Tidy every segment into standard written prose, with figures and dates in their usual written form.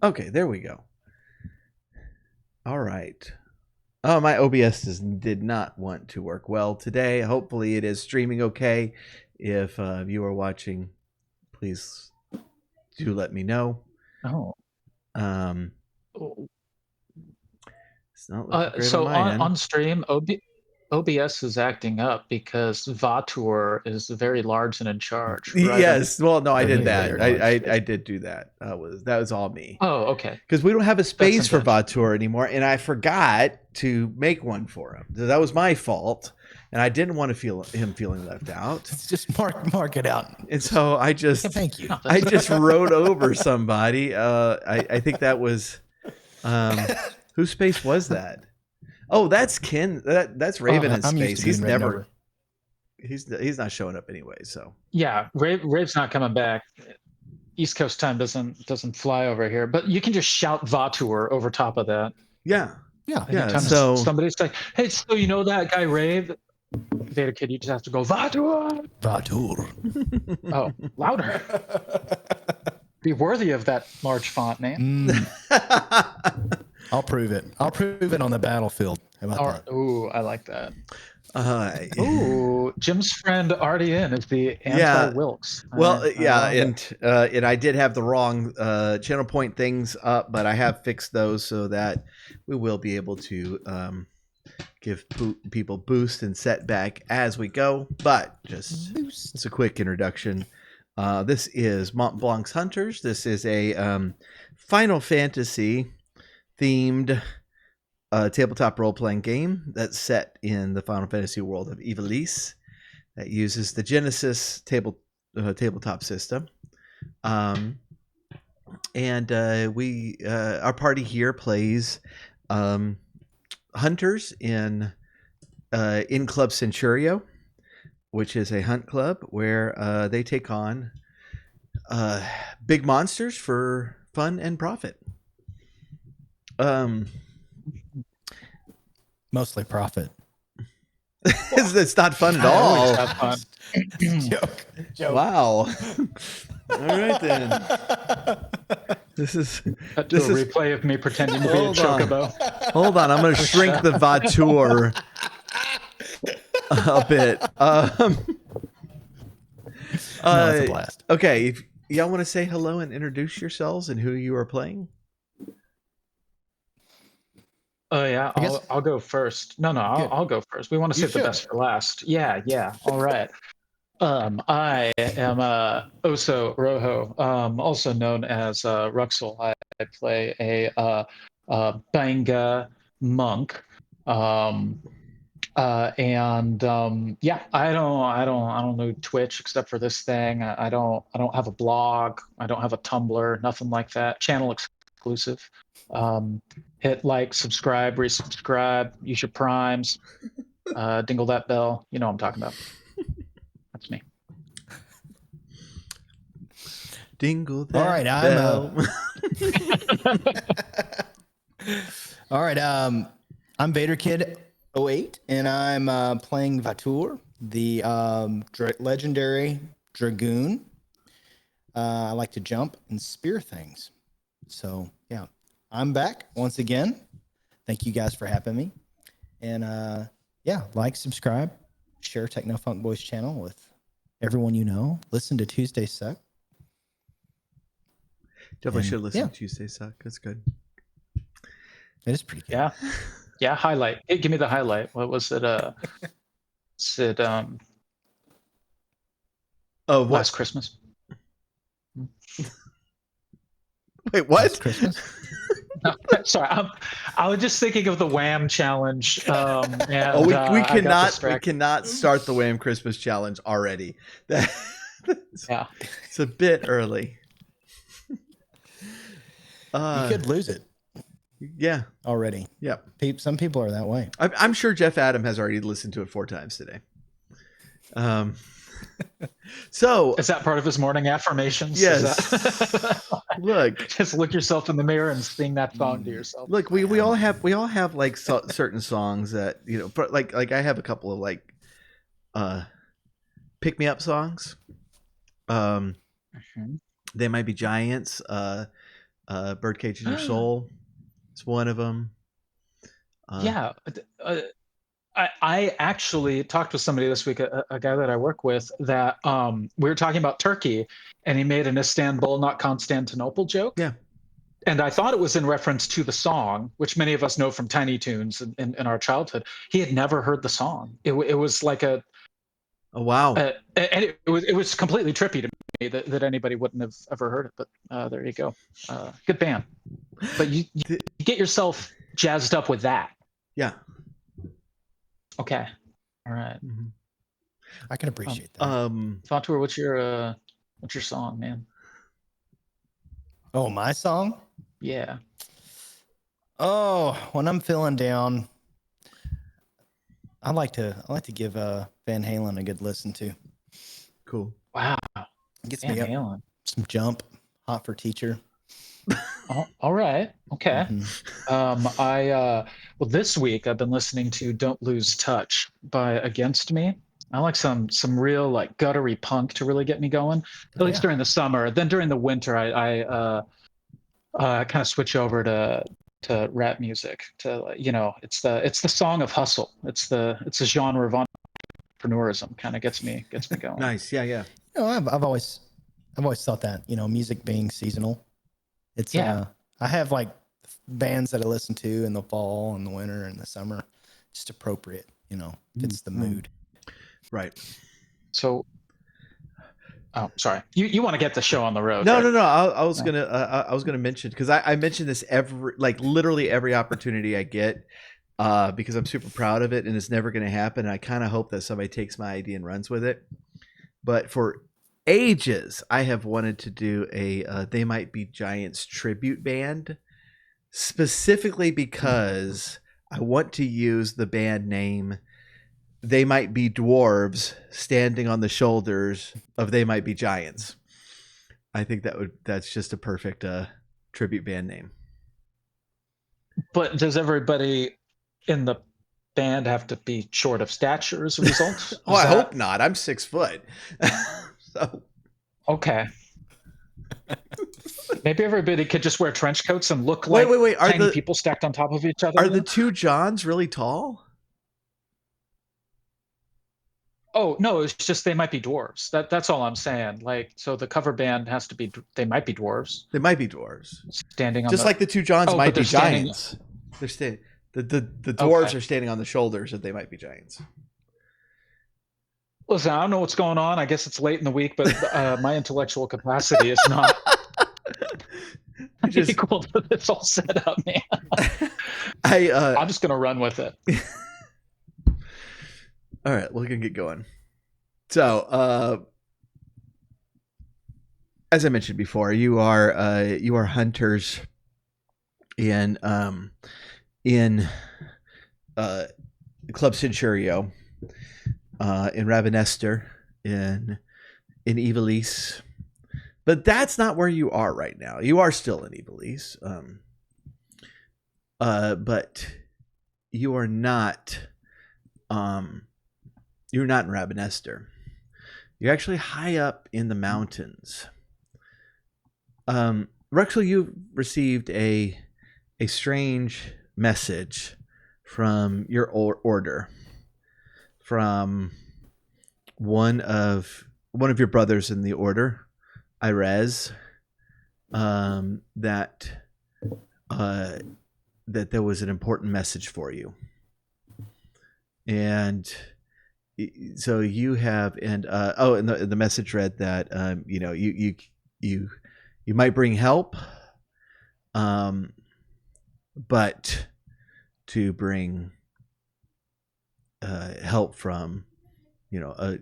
Okay, there we go. All right. Oh, my OBS did not want to work well today. Hopefully, it is streaming okay. If you are watching, please do let me know. Oh. Um, it's not looking great So on my end. on stream, OBS is acting up because Vatur is very large and in charge, right? Yes. Well, no, I did Very, that. very large. I did do that. That was all me. Oh, okay. Because we don't have a That's space for intentional. Vatur anymore, and I forgot to make one for him. So that was my fault, and I didn't want to feel him feeling left out. Just mark it out. And so I just Thank you. I just wrote over somebody. I think that was whose space was that? Oh, that's Ken. That's Raven in I'm used space. to He's being written never. over. He's not showing up anyway. So Yeah, Rave's not coming back. East Coast time doesn't fly over here, but you can just shout Vatur over top of that. yeah. Yeah. Anytime So somebody's like, "Hey, so you know that guy Rave?" Vader Kid, you just have to go Vatur. Vatur. Oh, louder. Be worthy of that large font name. I'll prove it. I'll prove it on the battlefield. How about that? Ooh, I like that. Ooh, Jim's friend already in is the Yeah. anti-Wilkes. Well, yeah, and and I did have the wrong channel point things up, but I have fixed those so that we will be able to give people boost and setback as we go. But just it's a quick introduction. This is Montblanc's Hunters. This is a Final Fantasy themed tabletop role-playing game that's set in the Final Fantasy world of Ivalice that uses the Genesys tabletop system. And our party here plays hunters in Club Centurio, which is a hunt club where they take on big monsters for fun and profit. Mostly profit. It's not fun at all. fun. Joke. Wow. All right then. This is a replay of me pretending to be a chocobo. Hold on, I'm going to shrink the Vatur a bit. No, it's a blast. Okay, if y'all want to say hello and introduce yourselves and who you are playing. Oh yeah, I'll go first. No, I'll go first. We want to save the best for last. Yeah. All right. I am Oso Rojo, also known as Rhuxl. I play a Banga monk. Yeah, I don't know Twitch except for this thing. I don't have a blog. I don't have a Tumblr. Nothing like that. Channel exclusive. Hit like, subscribe, resubscribe, use your primes, dingle that bell. You know what I'm talking about. That's me. Dingle that All right, bell. All right, I'm Vader Kid 08, and I'm playing Vatur, the legendary dragoon. I like to jump and spear things. So yeah, I'm back once again. Thank you guys for having me. And yeah, like, subscribe, share Techno Funk Boys channel with everyone you know. Listen to Tuesday Suck. Definitely should listen to Tuesday Suck. That's good. It is pretty good. Yeah. Highlight. Hey, give me the highlight. What was it? Last Christmas. Wait, what? Last Christmas? No, sorry, I was just thinking of the Wham challenge. We cannot start the Wham Christmas challenge already. Yeah, it's a bit early. You could lose it. Yeah, already. Yep. Some people are that way. I'm sure Jeff Adam has already listened to it 4 times today. So is that part of his morning affirmations? Yes. Look, just look yourself in the mirror and sing that song to yourself. Look, we all have like certain songs that, you know, like I have a couple of like pick me up songs. They might be giants. Birdcage in Your Soul is one of them. Yeah. I actually talked with somebody this week, a guy that I work with, that we were talking about Turkey, and he made an Istanbul, not Constantinople joke. Yeah. And I thought it was in reference to the song, which many of us know from Tiny Toons in our childhood. He had never heard the song. It was like oh wow, and it was completely trippy to me that anybody wouldn't have ever heard it. But there you go, good band. But you get yourself jazzed up with that. Yeah. Okay. All right. Mm-hmm. I can appreciate that. Fautour, what's your song, man? Oh, my song? Yeah. Oh, when I'm feeling down, I like to give Van Halen a good listen to. Cool. Wow. It gets Van me up. Halen. Some Jump, Hot for Teacher. Oh, all right. Okay. Mm-hmm. Well, this week I've been listening to "Don't Lose Touch" by Against Me. I like some real like guttery punk to really get me going, at least during the summer. Then during the winter, I kind of switch over to rap music. To it's the song of hustle. It's a genre of entrepreneurism. Kind of gets me going. Nice. Yeah. I've always thought that music being seasonal. It's I have like bands that I listen to in the fall and the winter and the summer, just appropriate. Fits the mood. Right. So, sorry. You want to get the show on the road? No, right? no. I was gonna mention, because I mention this literally every opportunity I get, because I'm super proud of it, and it's never gonna happen. And I kind of hope that somebody takes my idea and runs with it. But for ages, I have wanted to do a They Might Be Giants tribute band, specifically because I want to use the band name They Might Be Dwarves standing on the shoulders of They Might Be Giants. I think that's just a perfect tribute band name. But does everybody in the band have to be short of stature as a result? I hope not. I'm 6 foot. So okay. Maybe everybody could just wear trench coats and look like tiny people stacked on top of each other. Are the two Johns really tall? Oh no, it's just They Might Be Dwarves. That's all I'm saying. Like, so the cover band has to be They Might Be Dwarves. They might be dwarves. Standing on just like the two Johns might be giants. They're standing. The dwarves are standing on the shoulders of They Might Be Giants. Listen, I don't know what's going on. I guess it's late in the week, but my intellectual capacity is not equal to this all set up, man. I'm just gonna run with it. All right, we're gonna get going. So, as I mentioned before, you are hunters in Club Centurio, in Ravenester, in Ivalice, but that's not where you are right now. You are still in Ivalice, but you are not. You're not in Ravenester. You're actually high up in the mountains. Rhuxl, you received a strange message from your order, from one of your brothers in the order, Irez, that there was an important message for you, and so you have, and the message read that you might bring help, but to bring help from a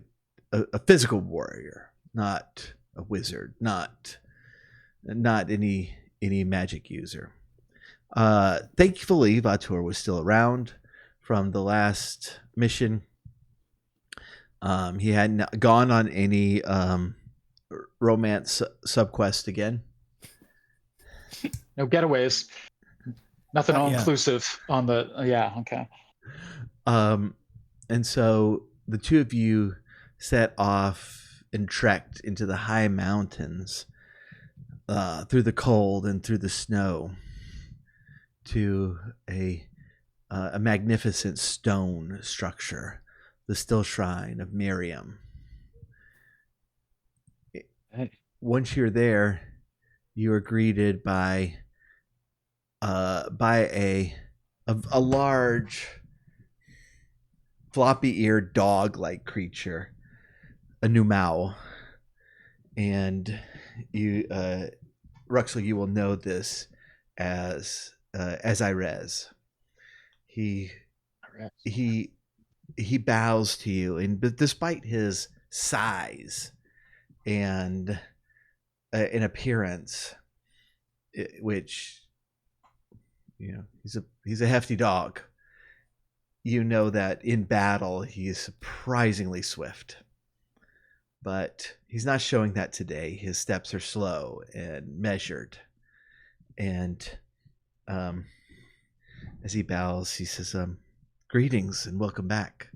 physical warrior, not a wizard, not any magic user. Thankfully, Vautour was still around from the last mission. He hadn't gone on any romance subquest again. No getaways. Nothing all-inclusive on the... okay. And so the two of you set off and trekked into the high mountains through the cold and through the snow to a magnificent stone structure, the still shrine of Miriam. Hey. Once you're there, you are greeted by a large floppy-eared dog-like creature, a Numao, and you, Rhuxl, you will know this as Irez. He bows to you, and despite his size and in appearance, which, you know, he's a hefty dog, you know that in battle he is surprisingly swift. But he's not showing that today. His steps are slow and measured. And as he bows, he says, greetings and welcome back.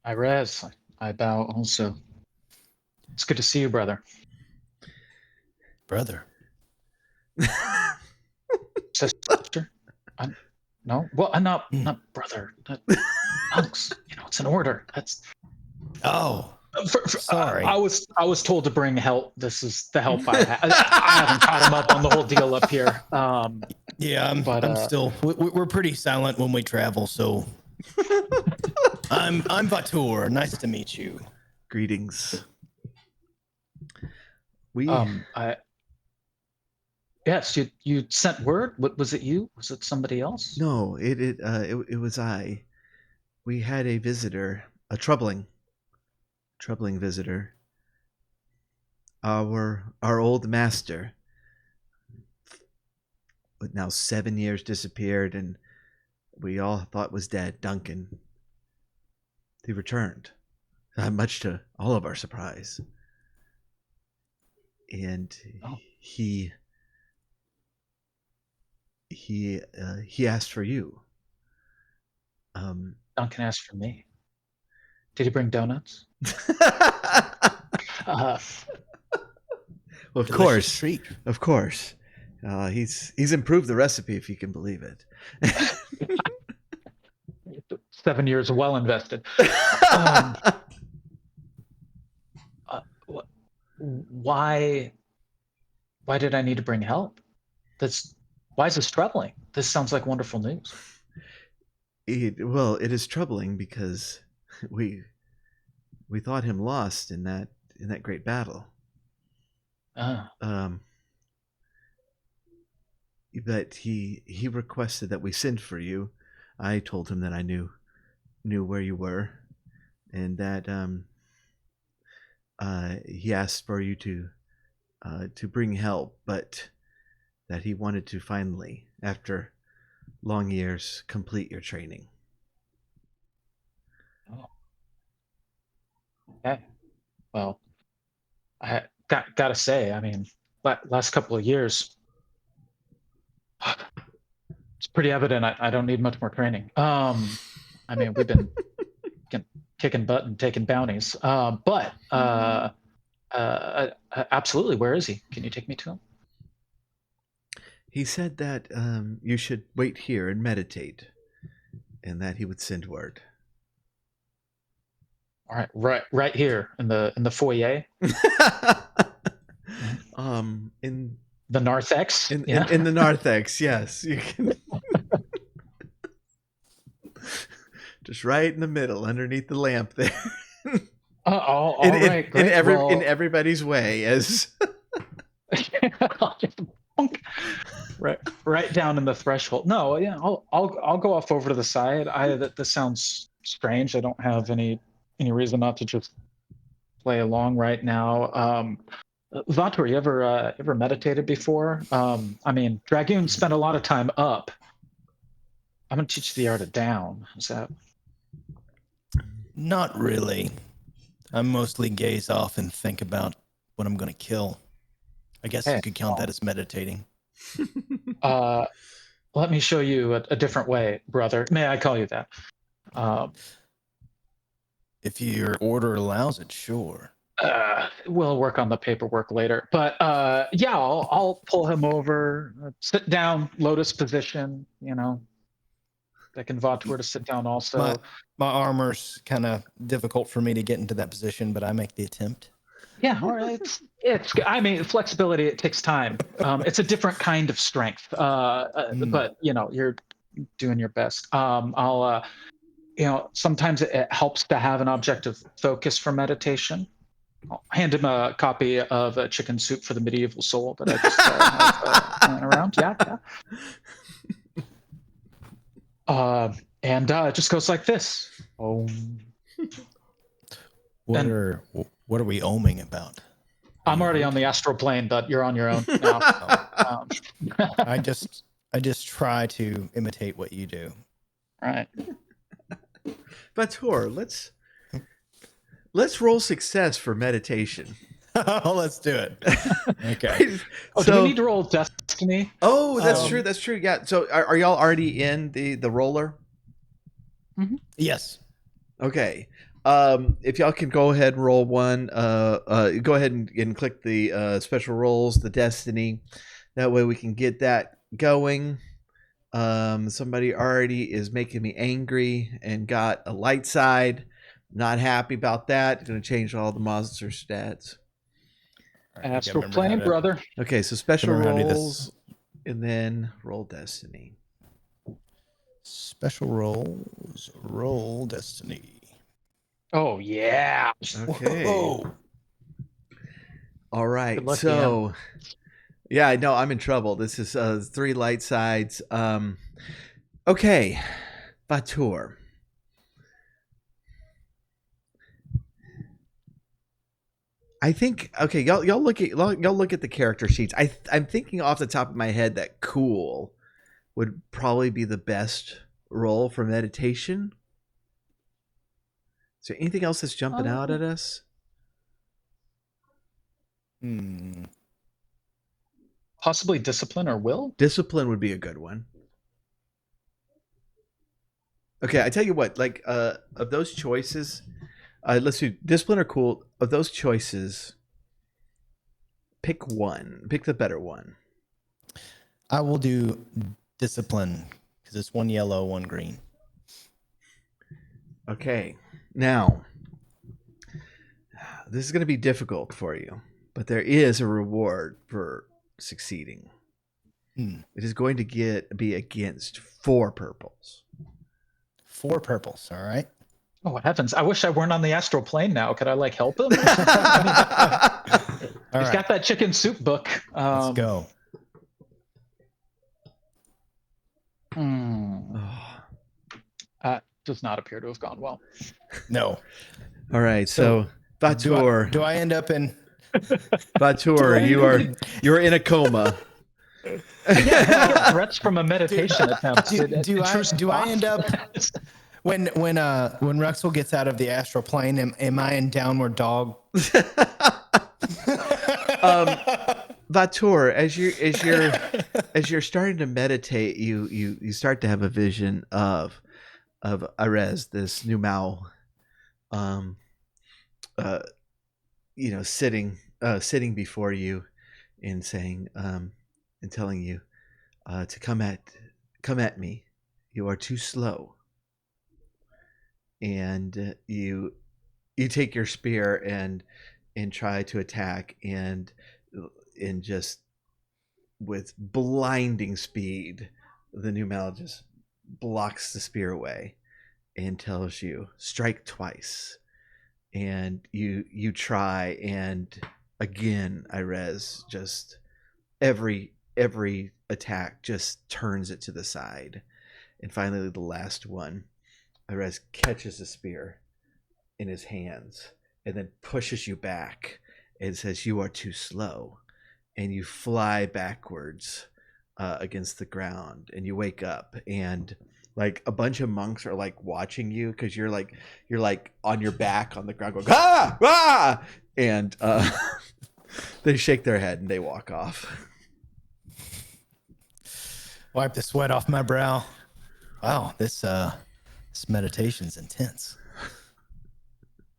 Irez, I bow also. It's good to see you, brother. Brother. Sister? No? Well, I'm not brother. Hunks. You know, it's an order. That's... Oh. Sorry. I was told to bring help. This is the help I have. I haven't caught him up on the whole deal up here. Yeah, I'm still. We're pretty silent when we travel, so. I'm Vatur. Nice to meet you. Greetings. Yes, you sent word. What was it? You? Was it somebody else? No, it was I. We had a visitor, a troubling visitor. Our old master, but now 7 years disappeared, and we all thought was dead. Duncan. He returned, much to all of our surprise. And he asked for you. Duncan asked for me. Did he bring donuts? Well, of course. Treat. Of course. He's improved the recipe, if you can believe it. 7 years well invested. Why did I need to bring help? Why is this troubling? This sounds like wonderful news. It is troubling because we thought him lost in that great battle. But he requested that we send for you. I told him that I knew where you were, and that he asked for you to bring help, but that he wanted to finally, after long years, complete your training. Oh. Okay. Well, I gotta say, I mean, last couple of years, it's pretty evident I don't need much more training. I mean, we've been kicking butt and taking bounties. But absolutely, where is he? Can you take me to him? He said that you should wait here and meditate, and that he would send word. All right here in the foyer. In the narthex. In the narthex, yes, you can. Just right in the middle, underneath the lamp there. All right, great. In everybody's way, as right down in the threshold. No, yeah, I'll go off over to the side. This sounds strange. I don't have any reason not to just play along right now. Vatur, you ever meditated before? I mean, Dragoon spent a lot of time up. I'm gonna teach you the art of down. Is that? Not really. I mostly gaze off and think about what I'm gonna kill. I guess you could count that as meditating. Let me show you a different way, brother. May I call you that? If your order allows it, sure. We'll work on the paperwork later. But yeah, I'll pull him over, sit down, lotus position. I can Vautour to sit down also. My armor's kind of difficult for me to get into that position, but I make the attempt. Yeah, all right. I mean, flexibility. It takes time. It's a different kind of strength. But you're doing your best. Sometimes it helps to have an objective focus for meditation. I'll hand him a copy of Chicken Soup for the Medieval Soul that I just have laying around. Yeah. And it just goes like this. What are we oming about? I'm already on the astral plane, but you're on your own now. I just try to imitate what you do. All right. Vautour, let's roll success for meditation. Oh, let's do it. Okay. Do we need to roll destiny? Oh, that's true. That's true. Yeah. So are y'all already in the roller? Mm-hmm. Yes. Okay. If y'all can go ahead and roll one, go ahead and click the special rolls, the destiny. That way we can get that going. Somebody already is making me angry and got a light side. Not happy about that. Going to change all the monster stats. Astral plane, brother. Okay, so special rolls and then roll destiny. Special rolls, roll destiny. Oh yeah. Okay. Whoa. All right. So yeah, no, I'm in trouble. This is 3 light sides. Okay. Vautour. I think y'all look at the character sheets. I'm thinking off the top of my head that cool would probably be the best role for meditation. Is there anything else that's jumping out at us? Possibly discipline or will? Discipline would be a good one. Okay, I tell you what, like of those choices, let's do discipline or cool. Of those choices, pick one. Pick the better one. I will do discipline because it's 1 yellow, 1 green. Okay, now this is going to be difficult for you, but there is a reward for succeeding. It is going to be against 4 purples. 4 purples. All right. Oh heavens! I wish I weren't on the astral plane now. Could I help him? He's got that Chicken Soup book. Let's go. Does not appear to have gone well. No. All right, so Vautour. Do I end up in? Vautour, you're in a coma. Yeah, threats from a meditation attempt. Do I end up when Rhuxl gets out of the astral plane? Am I in downward dog? Vautour, as you're starting to meditate, you start to have a vision of Arez, this new Mao, sitting before you and saying and telling you to come at me. You are too slow. And you take your spear and try to attack and just with blinding speed, the new Mal just blocks the spear away and tells you strike twice. And you try, and again, Irez, just every attack just turns it to the side. And finally, the last one, Irez catches the spear in his hands and then pushes you back and says, you are too slow. And you fly backwards against the ground, and you wake up, and like a bunch of monks are like watching you because you're like on your back on the ground going ah, and they shake their head and they walk off. Wipe the sweat off my brow. Wow, this meditation's intense.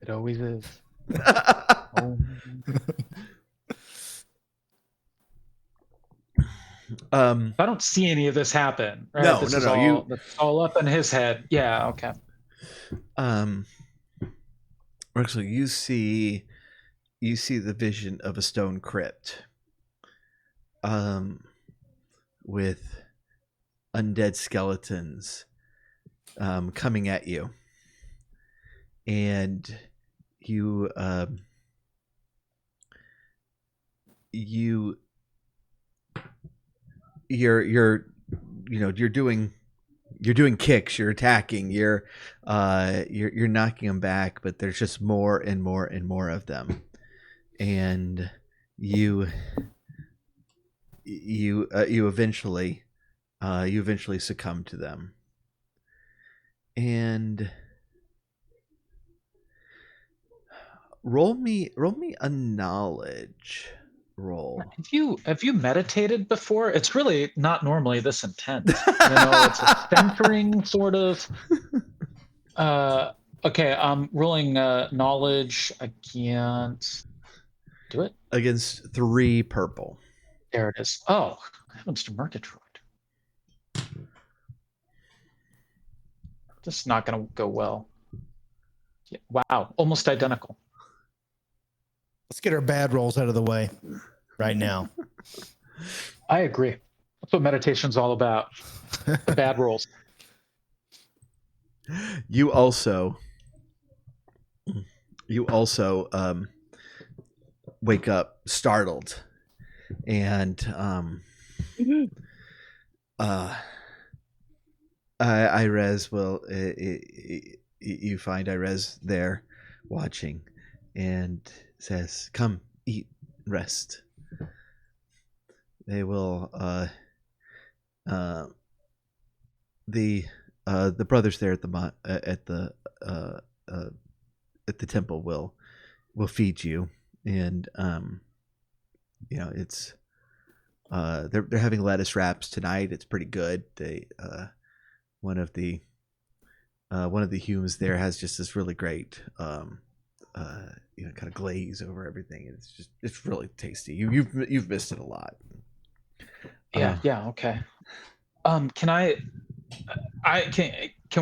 It always is. I don't see any of this happen, right? No, This no, is no. all that's all up in his head. Yeah, okay. Rhuxl, you see the vision of a stone crypt, with undead skeletons, coming at you, and you you're doing kicks, you're attacking, you're knocking them back, but there's just more and more and more of them, and you eventually succumb to them. And roll me a knowledge roll. Have you meditated before? It's really not normally this intense. It's a centering sort of. Okay, I'm rolling knowledge against. Do it Against 3 purple. There it is. Oh, heavens to Murgatroyd. This is not going to go well. Yeah, wow, almost identical. Let's get our bad rolls out of the way right now. I agree. That's what meditation's all about. Bad rolls. You also wake up startled, and Irez will you find Irez there watching, and says, "Come, eat, rest." They will the brothers there at the temple will feed you, and it's they're having lettuce wraps tonight. It's pretty good. They one of the humans there has just this really great kind of glaze over everything. It's really tasty. You've missed it a lot. Yeah, okay. Can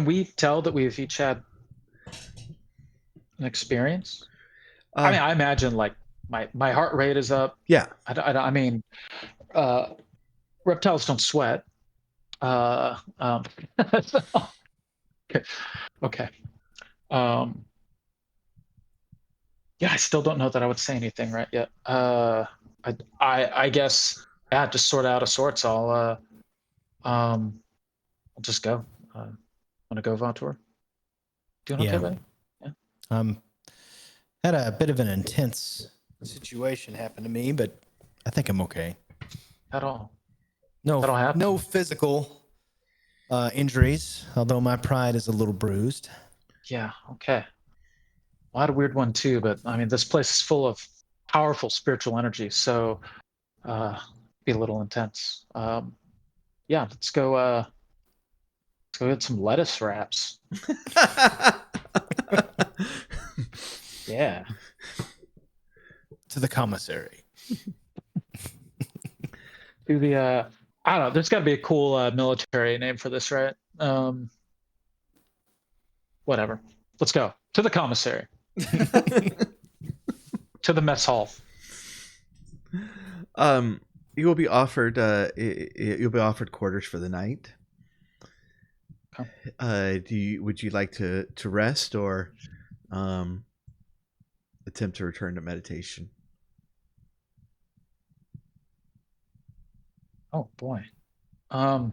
we tell that we've each had an experience? I mean, I imagine like my heart rate is up. Yeah. I mean, reptiles don't sweat. So, okay. Yeah, I still don't know that I would say anything right yet. I guess, yeah, just sort of out of sorts. I'll just go. Want to go, Vontour? Doing okay, buddy? Yeah. Had a bit of an intense situation happen to me, but I think I'm okay. At all? No, happen. no physical injuries, although my pride is a little bruised. Yeah, okay. Well, I had a weird one too, but I mean, this place is full of powerful spiritual energy, so be a little intense. Yeah, let's go get some lettuce wraps. Yeah. To the commissary. To the I don't know, there's got to be a cool military name for this, right? Whatever. Let's go to the commissary. To the mess hall. You will be offered you'll be offered quarters for the night. Okay. Would you like to rest or attempt to return to meditation? Oh boy. I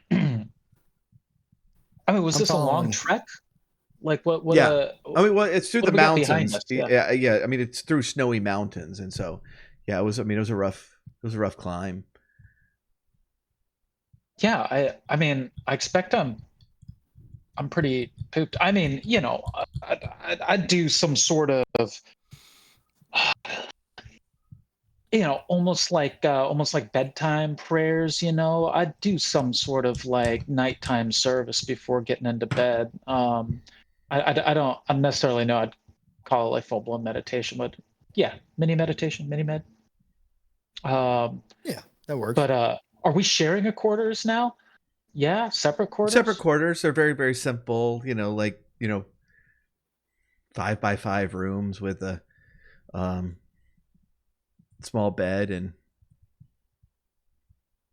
mean, was this a long trek? Like what? Yeah. I mean, well, it's through the mountains. Us? Yeah. I mean, it's through snowy mountains, and so yeah, it was. I mean, it was a rough climb. Yeah. I mean, I expect I'm pretty pooped. I mean, I'd do some sort of, almost like bedtime prayers. I'd do some sort of like nighttime service before getting into bed. I don't necessarily know I'd call it like full blown meditation, but Yeah, mini meditation, mini med. Yeah, that works. But are we sharing a quarters now? Yeah, separate quarters. Separate quarters are very, very simple. 5x5 rooms with a small bed and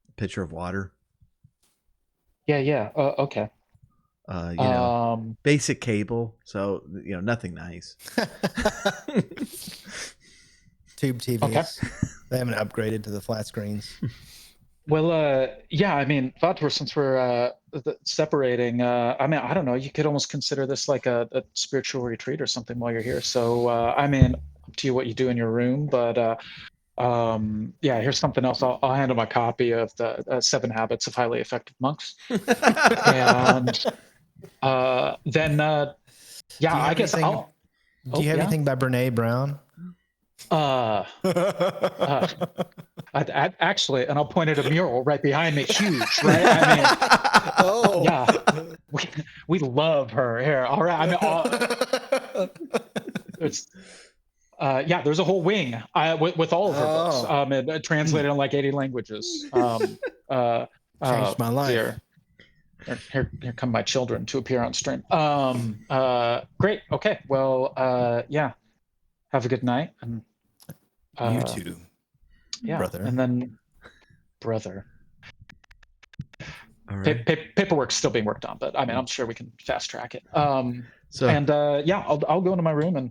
a pitcher of water. Yeah. Okay. Basic cable, so nothing nice. Tube TVs. Okay. They haven't upgraded to the flat screens. Well, yeah. I mean, Vator, since we're separating, I mean, I don't know. You could almost consider this like a spiritual retreat or something while you're here. So, I mean, up to you what you do in your room, but yeah. Here's something else. I'll handle my copy of the 7 Habits of Highly Effective Monks, and then yeah. I guess I'll. Do you have anything by Brene Brown? Actually, and I'll point at a mural right behind me, huge, right? I mean, Oh, yeah, we love her here. All right, I mean, it's yeah. There's a whole wing with all of her books, and translated in like 80 languages. Changed my life. Here come my children to appear on stream. Great. Okay. Well, yeah. Have a good night. And you too. Yeah. Brother. And then brother. All right. Paperwork's still being worked on, but I mean, I'm sure we can fast track it. So yeah, I'll go into my room and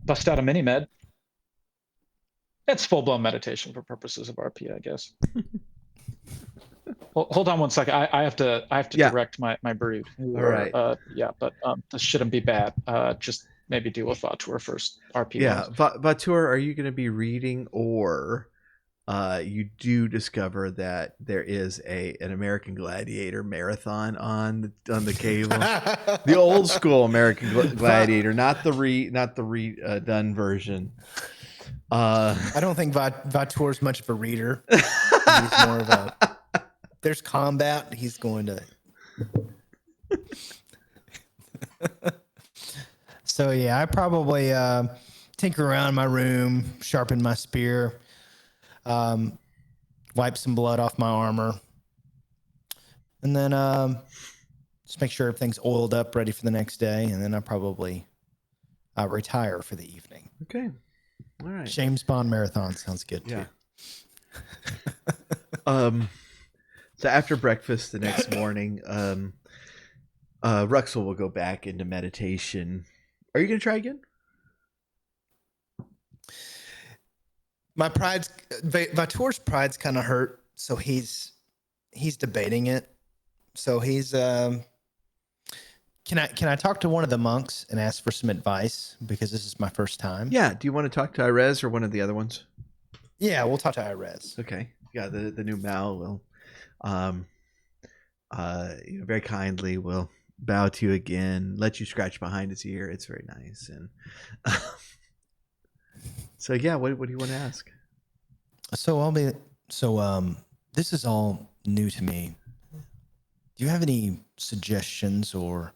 bust out a mini med. It's full-blown meditation for purposes of RP, I guess. Well, hold on one second. I have to direct my brood. All right. Yeah, but this shouldn't be bad. Just maybe deal with Vatur first. RP. Yeah, Vatur, are you going to be reading, or you do discover that there is an American Gladiator marathon on the cable, the old school American Gladiator, not the redone version. I don't think Vatur's much of a reader. He's more of a. There's combat. He's going to. So yeah, I probably tinker around my room, sharpen my spear, wipe some blood off my armor, and then just make sure everything's oiled up, ready for the next day, and then I probably retire for the evening. Okay, all right. James Bond marathon sounds good too. So after breakfast the next morning, Rhuxl will go back into meditation. Are you going to try again? My Vatur's pride's kind of hurt, so he's debating it. So he's can I talk to one of the monks and ask for some advice, because this is my first time? Yeah. Do you want to talk to Irez or one of the other ones? Yeah, we'll talk to Irez. Okay. Yeah, the new Mal will very kindly will bow to you again, let you scratch behind his ear. It's very nice. And so yeah, what do you want to ask? So this is all new to me. Do you have any suggestions or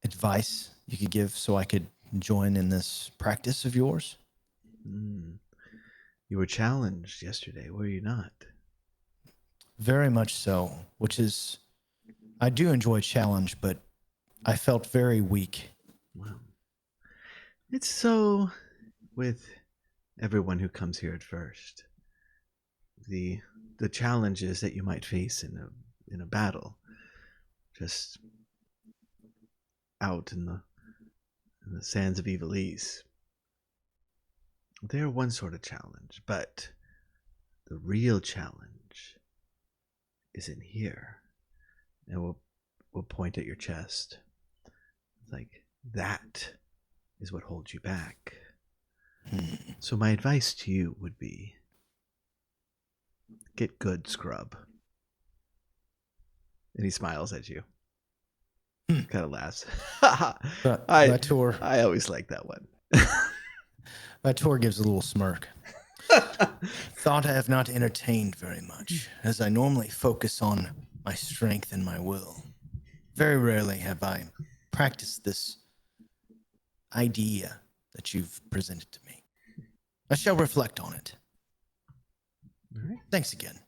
advice you could give so I could join in this practice of yours? You were challenged yesterday, were you not? Very much so, which is, I do enjoy challenge, but I felt very weak. Well, it's so with everyone who comes here at first. The challenges that you might face in a battle, just out in the sands of Evilise, they're one sort of challenge, but the real challenge is in here. And we'll point at your chest. Like, that is what holds you back. So my advice to you would be, get good, scrub. And he smiles at you. Kind of laughs. Vatur. I always like that one. Vatur gives a little smirk. Thought I have not entertained very much, as I normally focus on my strength and my will. Very rarely have I practiced this idea that you've presented to me. I shall reflect on it. All right. Thanks again.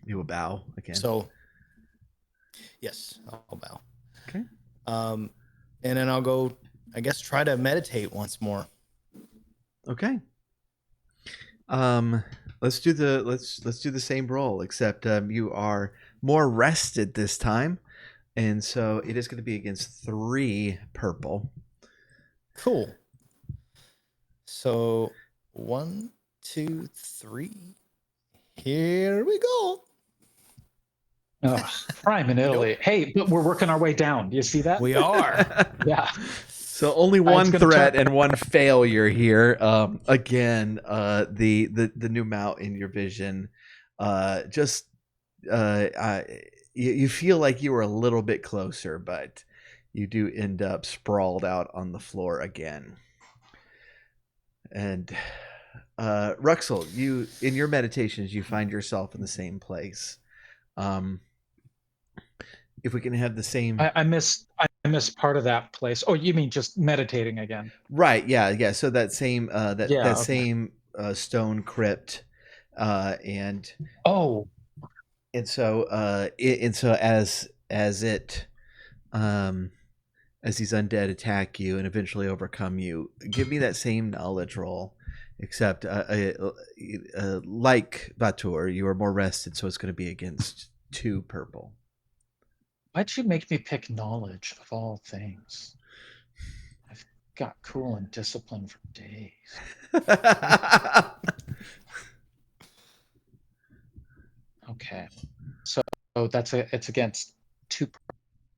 You will bow again. So, yes, I'll bow. Okay. And then I'll go, I guess, try to meditate once more. Okay. Let's do the same roll, except you are more rested this time, and so it is going to be against 3 purple. Cool. So 1, 2, 3. Here we go. Oh, prime in Italy. Hey, but we're working our way down. Do you see that? We are. Yeah. So only one it's gonna threat turn- and one failure here. Again, the new mount in your vision, you feel like you were a little bit closer, but you do end up sprawled out on the floor again. And Rhuxl, you in your meditations you find yourself in the same place. If we can have the same, I missed part of that place. Oh, you mean just meditating again? right? Yeah. So that same Okay. same stone crypt, and Oh, so as these undead attack you and eventually overcome you, give me that same knowledge roll, except like Vatur, you are more rested, so it's going to be against 2 purple. why'd you make me pick knowledge of all things? I've got cool and discipline for days. Okay, so it's against 2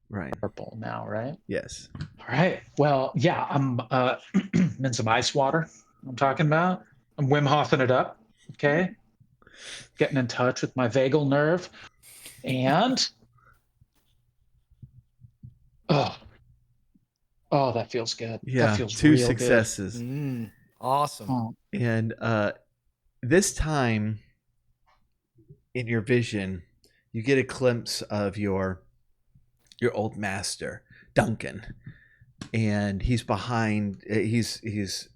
Right. purple now, right? Yes. All right. Well, yeah, I'm in some ice water. I'm talking about. I'm Wim Hofing it up. Okay, getting in touch with my vagal nerve, and oh, that feels good. Yeah. That feels 2 real successes. Awesome. good. Oh, And this time in your vision, you get a glimpse of your old master, Duncan, and he's behind. He's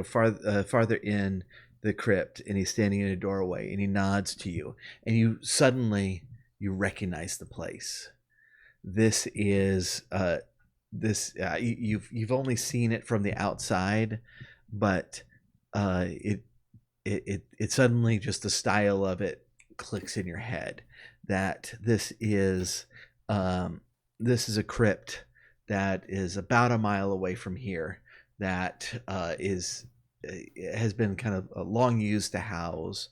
farther in the crypt, and he's standing in a doorway, and he nods to you, and you suddenly recognize the place. This is you've only seen it from the outside, but it suddenly, just the style of it clicks in your head that this is a crypt that is about a mile away from here, that has been kind of long used to house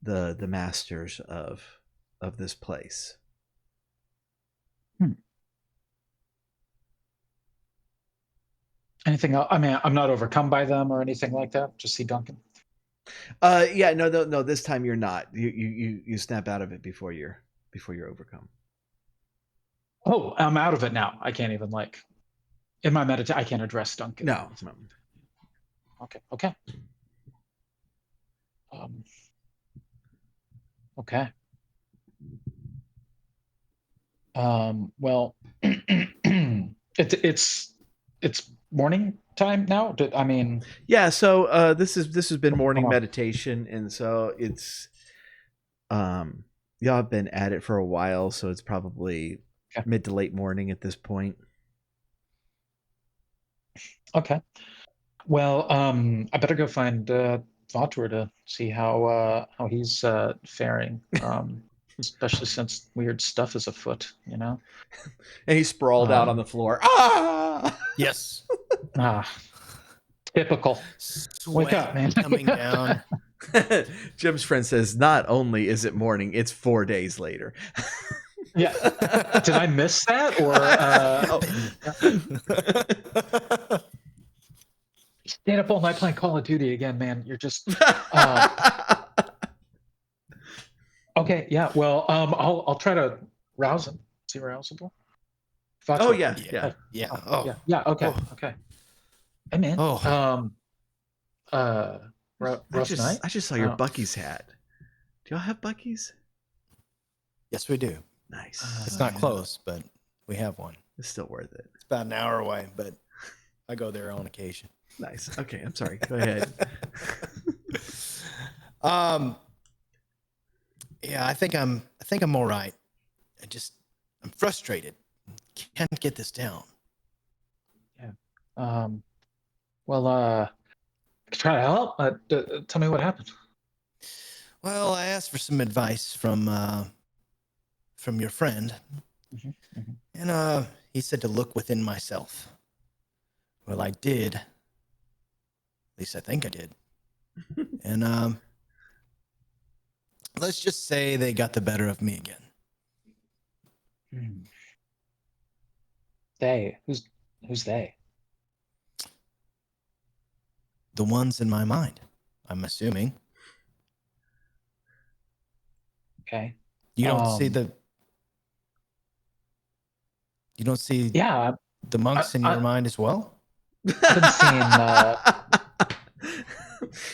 the masters of this place. anything else? I mean, I'm not overcome by them or anything like that. Just see Duncan. Yeah, no. This time you're not. You snap out of it before you're overcome. Oh, I'm out of it now. I can't even in my meditation. I can't address Duncan. No. Okay. Okay. Well, it's morning time now. I mean, Yeah. So this has been morning on. meditation, and so it's y'all have been at it for a while, so it's probably mid to late morning at this point. Okay. Well, I better go find Vatur to see how he's faring. Especially since weird stuff is afoot, And he's sprawled out on the floor. Ah! Yes. Typical. Sweat Wake up, man. coming down. Jim's friend says, not only is it morning, it's 4 days later. Yeah. Did I miss that? Or staying up all night playing Call of Duty again, man. You're just okay. Yeah. Well, I'll try to rouse him. Is he rousable? Oh yeah. Oh. Yeah. Okay. Oh. Okay. Hey man. Oh. Rough night. I just saw your Bucky's hat. Do y'all have Bucky's? Yes, we do. Nice. It's not close, but we have one. It's still worth it. It's about an hour away, but I go there on occasion. Nice. Okay, I'm sorry. Go ahead. Yeah, I think I'm all right. I'm frustrated. Can't get this down. Yeah. Well, try to help. Tell me what happened. Well, I asked for some advice from your friend, and he said to look within myself. Well, I did. At least I think I did. And let's just say they got the better of me again. They? Who's they? The ones in my mind, I'm assuming. Okay. You don't see You don't see Yeah, the monks in your mind as well? I've been seeing. I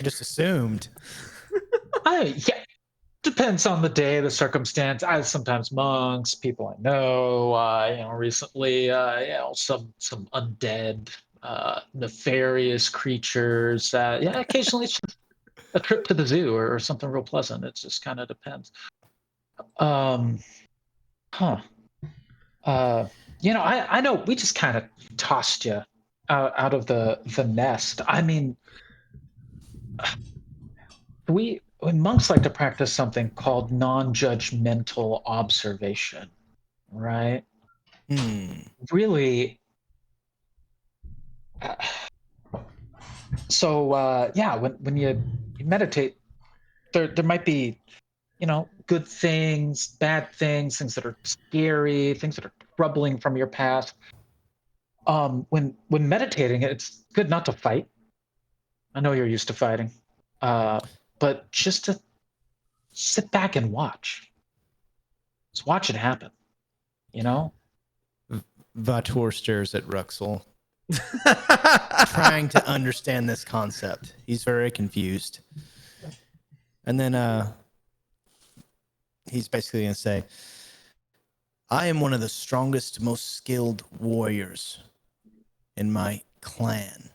just assumed. Yeah, depends on the day, the circumstance. I sometimes monks, people I know. Recently, some undead, nefarious creatures. Yeah, occasionally it's just a trip to the zoo or something real pleasant. It just kind of depends. Huh. I know we just kind of tossed you out of the nest. I mean, we monks like to practice something called non-judgmental observation, right? Really. Uh, when you meditate, there might be good things, bad things, things that are scary, things that are troubling from your past. When meditating, it's good not to fight. I know you're used to fighting, but just to sit back and watch. Just watch it happen. Vatur stares at Rhuxl, trying to understand this concept. He's very confused. And then he's basically going to say, I am one of the strongest, most skilled warriors in my clan.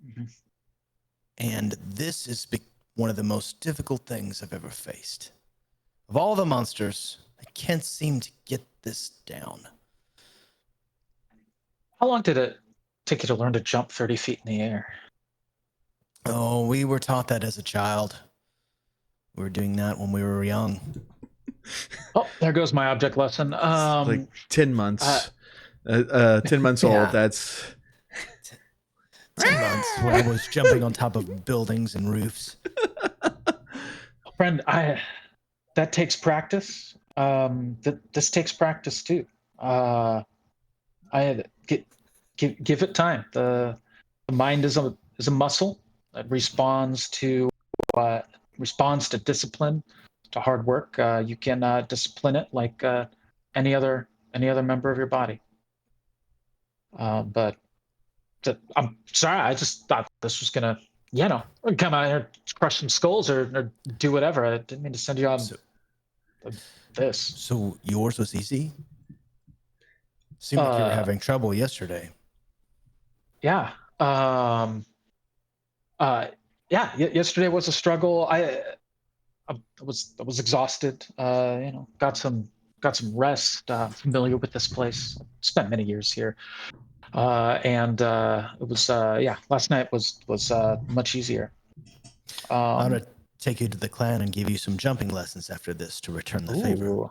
Mm-hmm. And this is one of the most difficult things I've ever faced. Of all the monsters, I can't seem to get this down. How long did it take you to learn to jump 30 feet in the air? Oh, we were taught that as a child. We were doing that when we were young. Oh, there goes my object lesson. Like 10 months. 10 months yeah. old. That's 10 months when I was jumping on top of buildings and roofs. Friend, that takes practice. This takes practice too. I had give it time. The mind is a muscle that responds to discipline, to hard work. You can discipline it like any other member of your body. But I'm sorry. I just thought this was gonna, come out here, crush some skulls or do whatever. I didn't mean to send you on this. So yours was easy? Seemed like you were having trouble yesterday. Yeah. Yesterday was a struggle. I was exhausted. Got some rest. Familiar with this place. Spent many years here. And it was last night was much easier. I'm gonna take you to the clan and give you some jumping lessons after this to return the favor.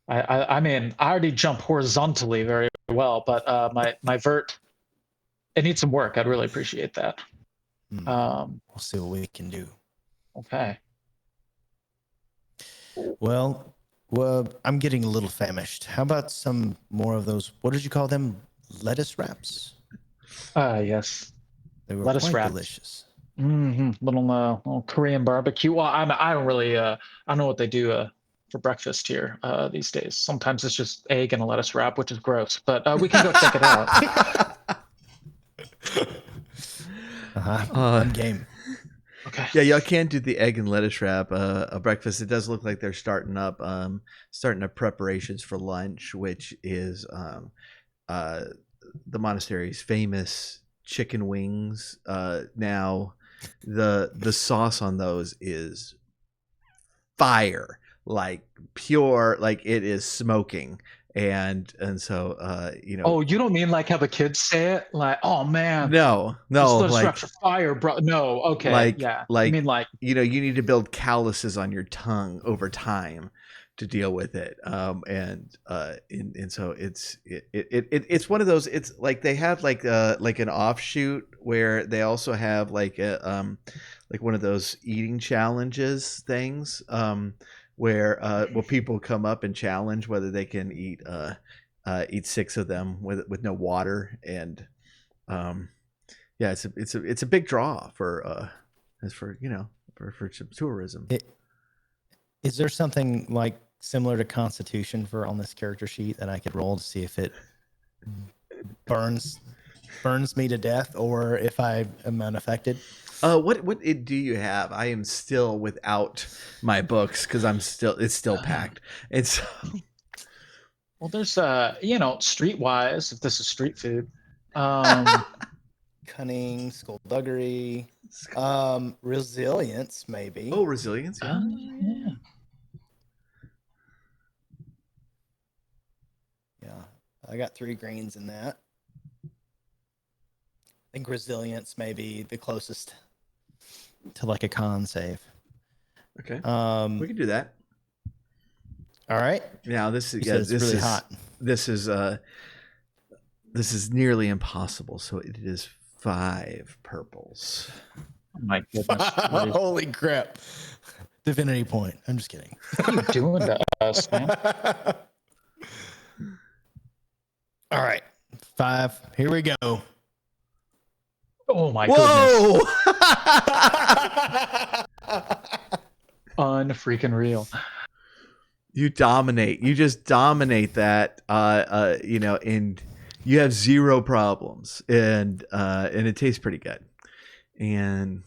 I mean, I already jump horizontally very well, but my vert, it needs some work. I'd really appreciate that. We'll see what we can do. Okay. Well, I'm getting a little famished. How about some more of those? What did you call them? Lettuce wraps? Yes. They were lettuce quite wraps. delicious. Little Korean barbecue. Well, I don't really I don't know what they do for breakfast here these days. Sometimes it's just egg and a lettuce wrap, which is gross. But we can go check it out. I'm game. Okay. Yeah, y'all can't do the egg and lettuce wrap a breakfast. It does look like they're starting up preparations for lunch, which is the monastery's famous chicken wings. Now the sauce on those is fire, like pure, like it is smoking. And so Oh, you don't mean like how the kids say it? Like, oh man, no, just let us like rapture fire, bro. No, okay, yeah. You mean like, you need to build calluses on your tongue over time to deal with it. And so it's one of those. It's like they have like an offshoot where they also have like like one of those eating challenges things, where people come up and challenge whether they can eat 6 of them with no water. And yeah, it's a big draw for for tourism. Is there something like similar to Constitution for on this character sheet that I could roll to see if it burns me to death or if I am unaffected? What do you have? I am still without my books because it's still packed. It's well, there's streetwise, if this is street food. Cunning, skullduggery, resilience, maybe. Oh, resilience, yeah. Yeah. Yeah, I got 3 greens in that. I think resilience may be the closest to like a con save. Okay, we can do that. All right. Now this is this really hot. This is nearly impossible. So it is 5 purples. Oh my goodness. Holy crap. Divinity point. I'm just kidding. What are you doing to us, man? All right. 5. Here we go. Oh my Whoa! goodness. Unfreaking real. You dominate. You just dominate that. And you have 0 problems, and it tastes pretty good. And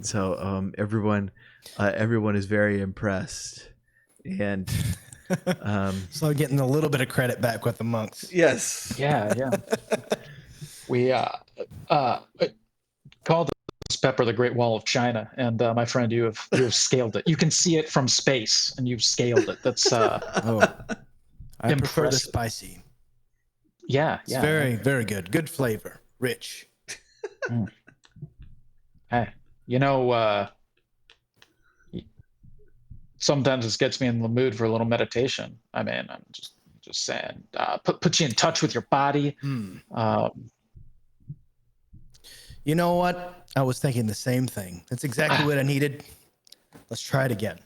so everyone is very impressed. And so getting a little bit of credit back with the monks. yes. Yeah. We called this pepper the Great Wall of China, and my friend, you have scaled it. You can see it from space, and you've scaled it. That's I prefer the impressive. spicy. Yeah. It's very, very good. Good flavor. Rich. Hey, sometimes this gets me in the mood for a little meditation. I mean, I'm just saying, put you in touch with your body. You know what? I was thinking the same thing. That's exactly what I needed. Let's try it again.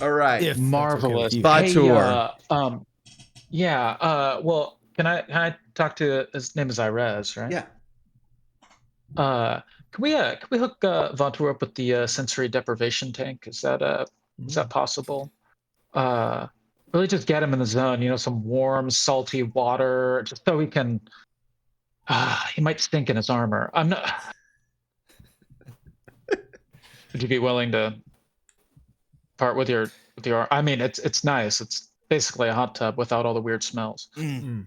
All right. If Marvelous. that's okay with you. Well, can I talk to, his name is Irez, right? Yeah. Can we hook Vantur up with the sensory deprivation tank? Is that possible? Really just get him in the zone, some warm, salty water, just so he can he might stink in his armor. I'm not. Would you be willing to part with your I mean, it's nice. It's basically a hot tub without all the weird smells. He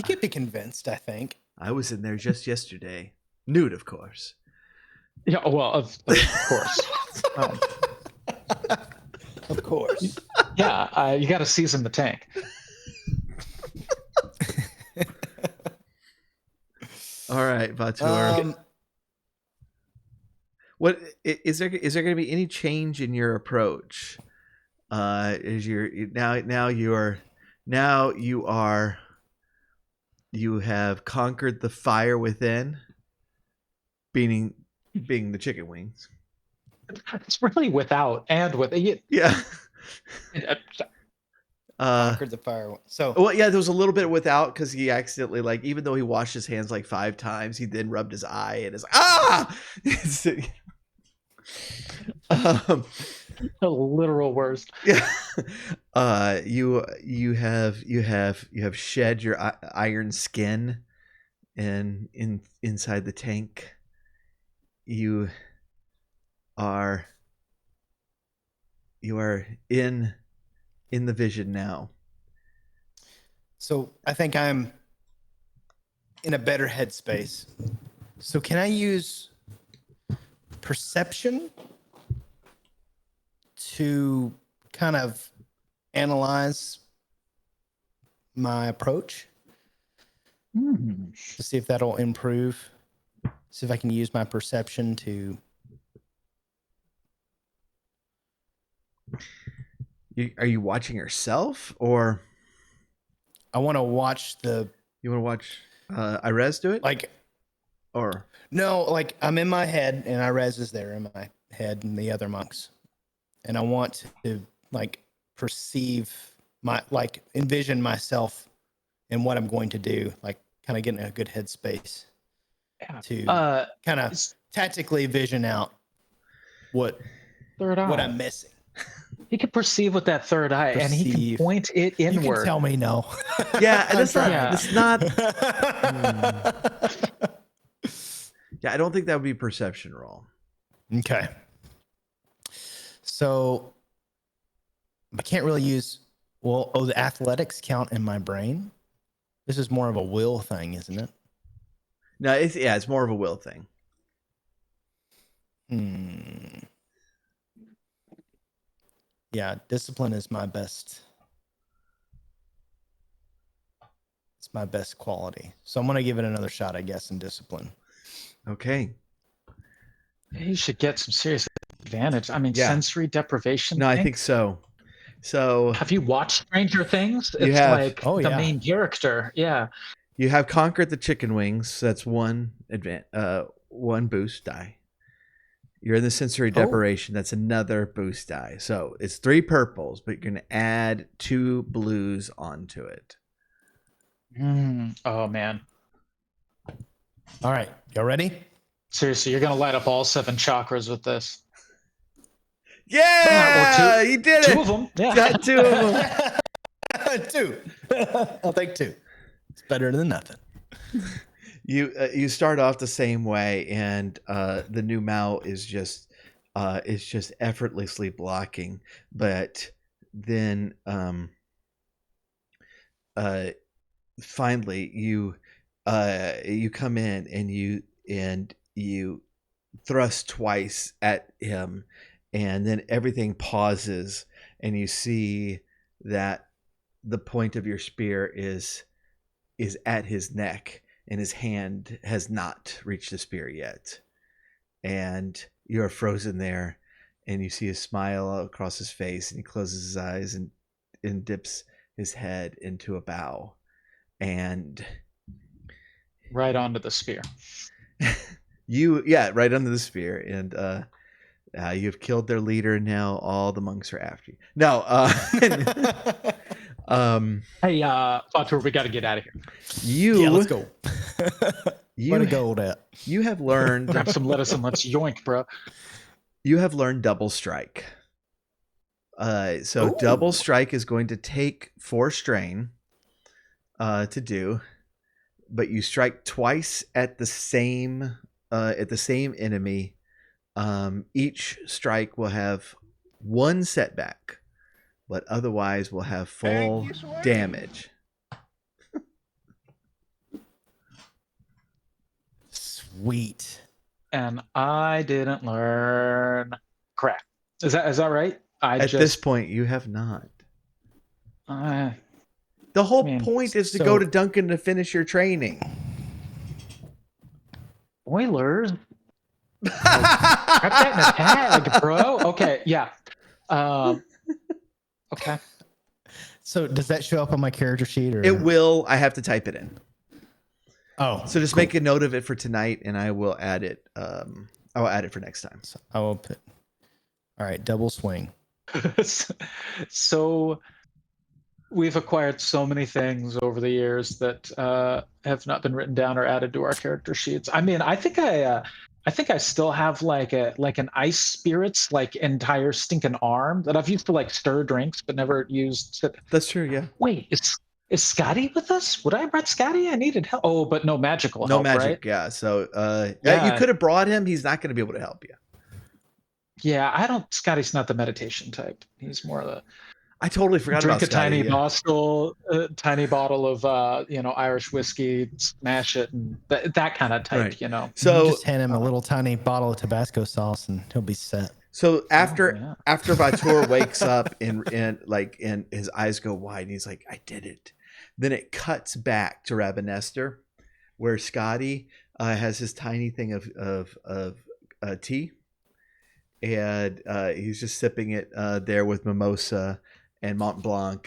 could be convinced, I think. I was in there just yesterday. Nude, of course. Yeah, well, of course. Of course. Yeah, you got to season the tank. All right, Vatur. What is there going to be any change in your approach? Is you have conquered the fire within, being the chicken wings. It's really without and with it. Yeah. Conquered the fire. So well, yeah, there was a little bit without because he accidentally, like, even though he washed his hands like 5 times, he then rubbed his eye and is the literal worst. Yeah. You have shed your iron skin and inside the tank. You are in the vision now. So I think I'm in a better headspace. So can I use perception to kind of analyze my approach to see if that'll improve? See if I can use my perception to. Are you watching yourself, or I want to watch the. you want to watch Irez do it? Like, or no, like I'm in my head and Irez is there in my head and the other monks. And I want to like perceive envision myself and what I'm going to do, like kind of get in a good headspace to kind of tactically vision out what I'm missing. He can perceive with that third eye, and he can point it inward. You can tell me no. Yeah, that's not. Yeah, I don't think that would be a perception roll. Okay. So I can't really use. Well, the athletics count in my brain. This is more of a will thing, isn't it? No, it's more of a will thing. Yeah, discipline is my best. It's my best quality. So I'm going to give it another shot, I guess, in discipline. Okay. You should get some serious advantage. I mean, sensory deprivation. No, I think so. So have you watched Stranger Things? You It's have. like the main character. Yeah. You have conquered the chicken wings. So that's one boost die. You're in the sensory deprivation. That's another boost die. So it's 3 purples, but you're going to add 2 blues onto it. Oh, man. All right. Y'all ready? Seriously, you're going to light up all 7 chakras with this. Yeah! You did it! 2 of them. Yeah. Got 2 of them. 2. I'll take 2. It's better than nothing. You start off the same way, and the new Mao is just effortlessly blocking, but then finally you come in and you thrust twice at him, and then everything pauses, and you see that the point of your spear is at his neck, and his hand has not reached the spear yet. And you're frozen there, and you see a smile across his face, and he closes his eyes and dips his head into a bow. And right onto the spear. Right under the spear. And you've killed their leader. Now all the monks are after you. No. Hey, Fatur, we got to get out of here. Let's go. Where to go at? You have learned. Grab some lettuce and let's yoink, bro. You have learned double strike. So double strike is going to take 4 strain to do, but you strike twice at the same enemy. Each strike will have 1 setback, but otherwise will have full damage. Sweet. And I didn't learn crap. Is that right? At this point, you have not. The whole point is to go to Duncan to finish your training. Spoilers. Crap that in a tag, bro. Okay, yeah. Okay. So does that show up on my character sheet? Or it will. I have to type it in. Oh, so just make a note of it for tonight, and I will add it. I will add it for next time. So I will put. All right, double swing. So we've acquired so many things over the years that have not been written down or added to our character sheets. I mean, I think I still have like an ice spirit's like entire stinking arm that I've used to like stir drinks, but never used. That's true. Yeah. Wait, is Scotty with us? Would I have brought Scotty? I needed help. Oh, but no magical no help, magic. Right? Yeah. So you could have brought him. He's not going to be able to help you. Yeah, Scotty's not the meditation type. He's more of the. I totally forgot Drink about a tiny Scotty. bottle of Irish whiskey, smash it, and that kind of type. Right. You know. So just hand him a little tiny bottle of Tabasco sauce, and he'll be set. So after yeah. after Vautour wakes up and his eyes go wide, and he's like, "I did it." Then it cuts back to Rabanester, where Scotty has his tiny thing of tea, and he's just sipping it there with mimosa and Montblanc,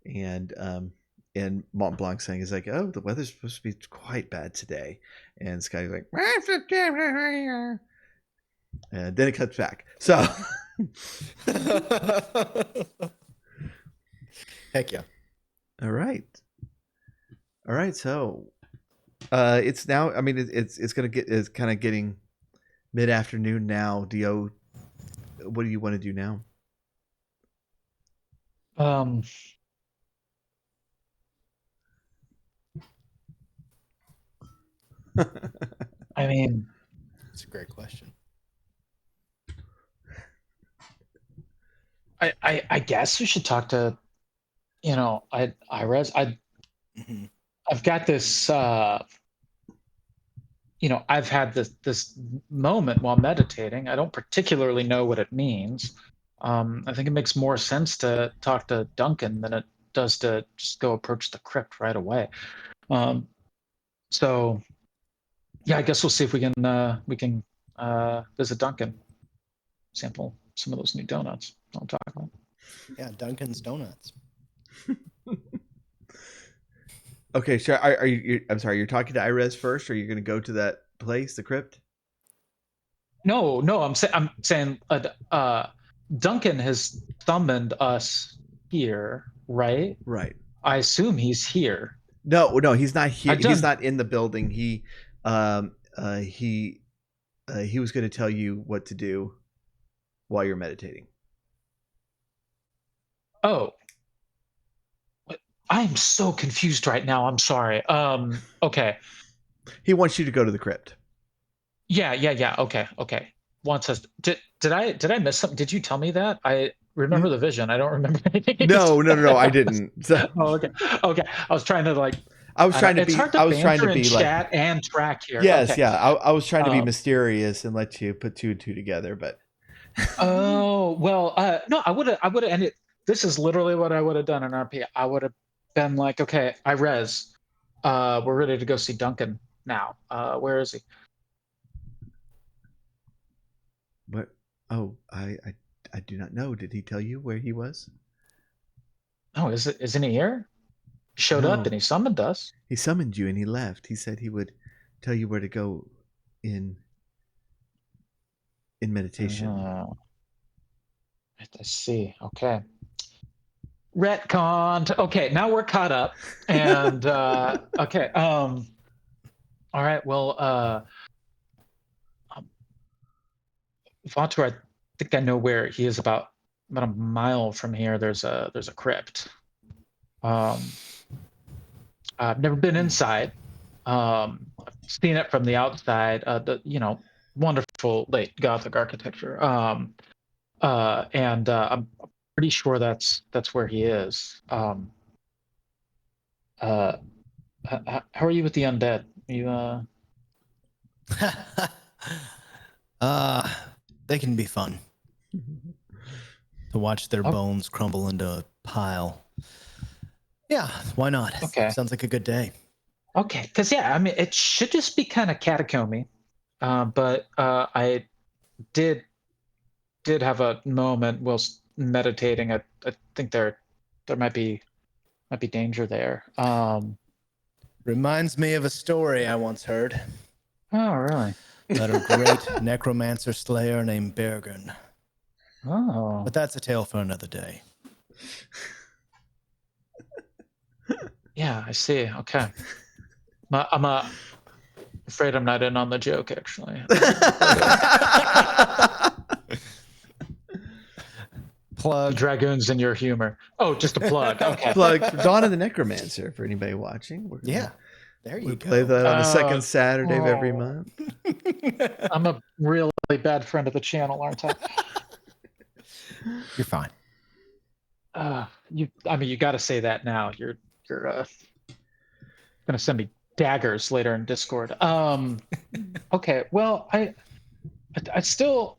and Montblanc saying, "He's like, oh, the weather's supposed to be quite bad today," and Scotty's like, and then it cuts back. So, Heck yeah! all right. So, it's now. I mean, it's kind of getting mid afternoon now. Dio, what do you want to do now? I mean, It's a great question. I guess we should talk to, Iris. I've got this. I've had this moment while meditating. I don't particularly know what it means. I think it makes more sense to talk to Duncan than it does to just go approach the crypt right away. So yeah, I guess we'll see if we can visit Duncan, sample some of those new donuts I'm talking about. Yeah, Duncan's Donuts. Okay, sure. Are you? I'm sorry. You're talking to Irez first, or are you going to go to that place, the crypt? No. I'm saying Duncan has summoned us here, right? Right. I assume he's here. No, he's not here. He's not in the building. He was going to tell you what to do while you're meditating. Oh, I'm so confused right now. I'm sorry. Okay. He wants you to go to the crypt. Yeah. Okay. Wants us. Did I miss something? Did you tell me that? I remember the vision. I don't remember anything. No, I didn't. So. Oh, okay. I was trying to It's hard to be chat and track here. Yes, okay. yeah. I was trying to be mysterious and let you put two and two together, but. Oh well, no. I would have ended. This is literally what I would have done in RP. I would have been like, okay, we're ready to go see Duncan now. Where is he? What? Oh, I do not know. Did he tell you where he was? Oh, isn't he here? He showed up and he summoned us. He summoned you and he left. He said he would tell you where to go in meditation. I see. Okay. Retconned. Okay, now we're caught up. And okay. All right. Well, Vautour, I think I know where he is. About a mile from here. There's a crypt. I've never been inside. I've seen it from the outside. Wonderful late Gothic architecture. And I'm pretty sure that's where he is. How are you with the undead? You They can be fun to watch their bones crumble into a pile. Yeah, why not? Okay. Sounds like a good day. Okay, because I mean, it should just be kind of catacomby, but I did have a moment whilst meditating. I think there might be danger there. Reminds me of a story I once heard. Oh, really? About a great necromancer slayer named Bergen. Oh. But that's a tale for another day. Yeah, I see. Okay. I'm afraid I'm not in on the joke, actually. Plug. Dragoons in your humor. Oh, just a plug. Okay. Plug Dawn of the Necromancer for anybody watching. Yeah. There you go. Play that on the second Saturday of every month. I'm a really bad friend of the channel, aren't I? You're fine. You got to say that now. You're gonna send me daggers later in Discord. Okay. Well, I still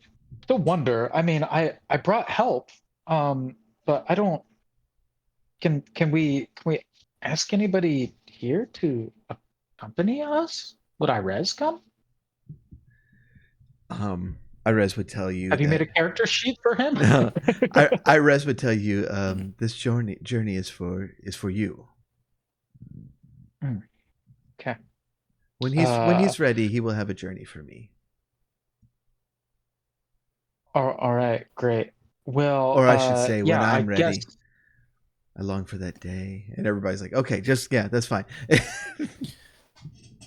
wonder. I mean, I brought help, but I don't. Can we ask anybody here to accompany us? Would Irez come? Irez would tell you Have you made that a character sheet for him? Irez would tell you this journey is for you. Okay. When Uh, he's ready, he will have a journey for me. all right, great. Well, Or I should say, when yeah, I I'm guess. ready, I long for that day. And everybody's like, okay, that's fine.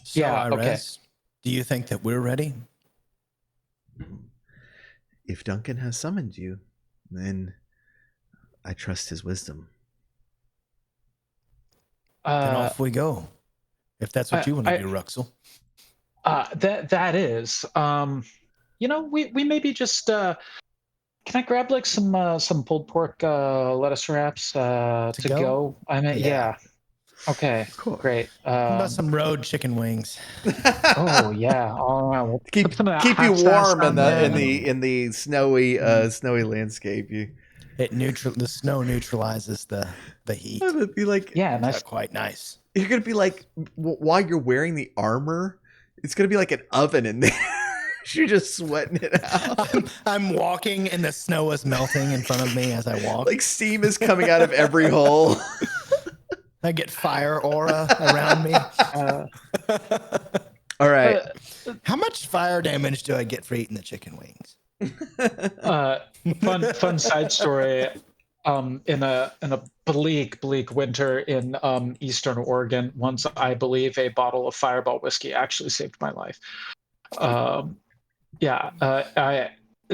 So, Yeah, okay. Irez, do you think that we're ready? If Duncan has summoned you, then I trust his wisdom. Then Uh, off we go. If that's what you want to do, Rhuxl. that is. We maybe just can I grab like some pulled pork lettuce wraps to go? go? I mean, Yeah. yeah. Okay, Of course. great. How about some road chicken wings? Oh yeah. All right. We'll keep put some of that keep you hot sauce warm on there. in the snowy snowy landscape. The snow neutralizes the heat. It'd be like, Yeah, nice. That's quite nice. you're gonna be like, while you're wearing the armor, it's gonna be like an oven in there. You're just sweating it out. I'm walking and the snow is melting in front of me as I walk. Like steam is coming out of every hole. I get fire aura around me. All right. How much fire damage do I get for eating the chicken wings? Fun side story. In a bleak winter in Eastern Oregon, once I believe a bottle of Fireball whiskey actually saved my life. I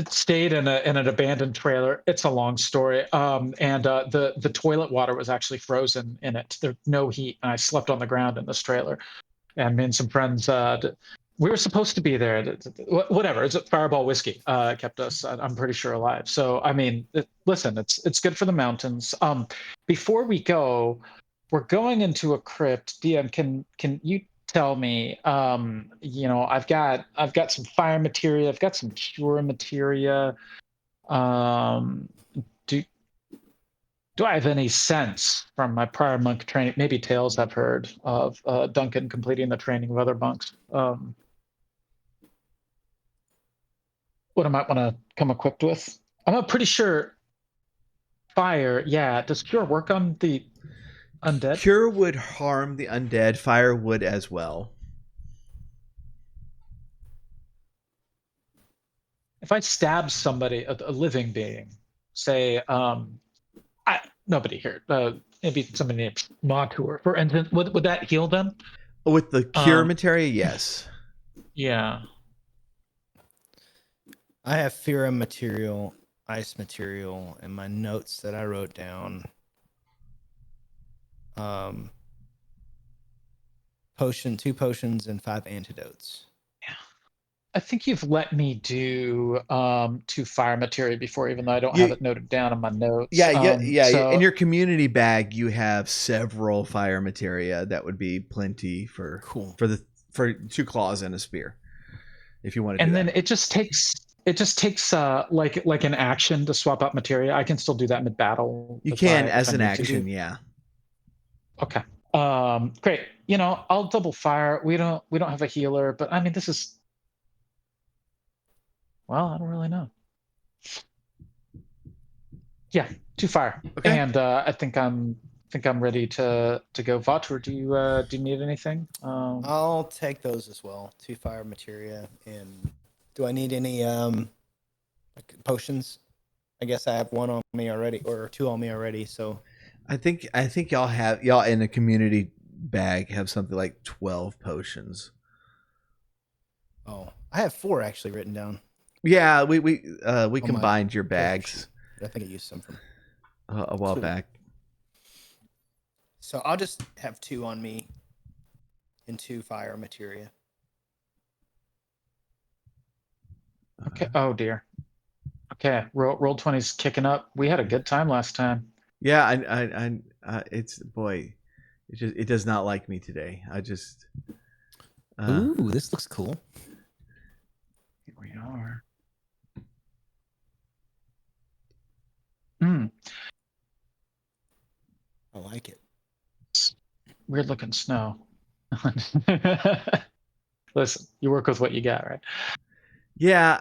stayed in an abandoned trailer. It's a long story. And the toilet water was actually frozen in it. There's no heat, and I slept on the ground in this trailer. And me and some friends, we were supposed to be there. Whatever. It's Fireball whiskey kept us, I'm pretty sure, alive. So I mean, listen, it's good for the mountains. Before we go, we're going into a crypt. DM, can you tell me? I've got some fire materia. I've got some cure materia. Do I have any sense from my prior monk training? Maybe tales I've heard of Duncan completing the training of other monks. What I might want to come equipped with? I'm pretty sure fire. Yeah, does cure work on the undead? Cure would harm the undead. Fire would as well. If I stab somebody, a living being, say, nobody here, maybe somebody named Matur, for instance, would that heal them? With the cure materia, yes. Yeah. I have Fira material, ice material, and my notes that I wrote down. Two potions, and 5 antidotes. Yeah. I think you've let me do 2 fire materia before, even though I don't have it noted down in my notes. Yeah. So, in your community bag, you have several fire materia. That would be plenty for 2 claws and a spear, if you want to. And then it just takes like an action to swap out materia. I can still do that mid battle. You can as an action, yeah. Okay. Great. I'll double fire. We don't have a healer, but I mean, this is. Well, I don't really know. Yeah, 2 fire. Okay. And I think I'm ready to go. Vatur, do you need anything? I'll take those as well. 2 fire materia. And do I need any potions? I guess I have 1 on me already, or 2 on me already. So I think y'all in a community bag have something like 12 potions. Oh, I have 4 actually written down. Yeah, we combined your bags. I think I used some from a while back. So I'll just have 2 on me and 2 fire materia. Okay. Oh dear. Okay. Roll 20's kicking up. We had a good time last time. Yeah, it's boy, it does not like me today. I just. Ooh, this looks cool. Here we are. Hmm. I like it. Weird looking snow. Listen, you work with what you got, right? Yeah,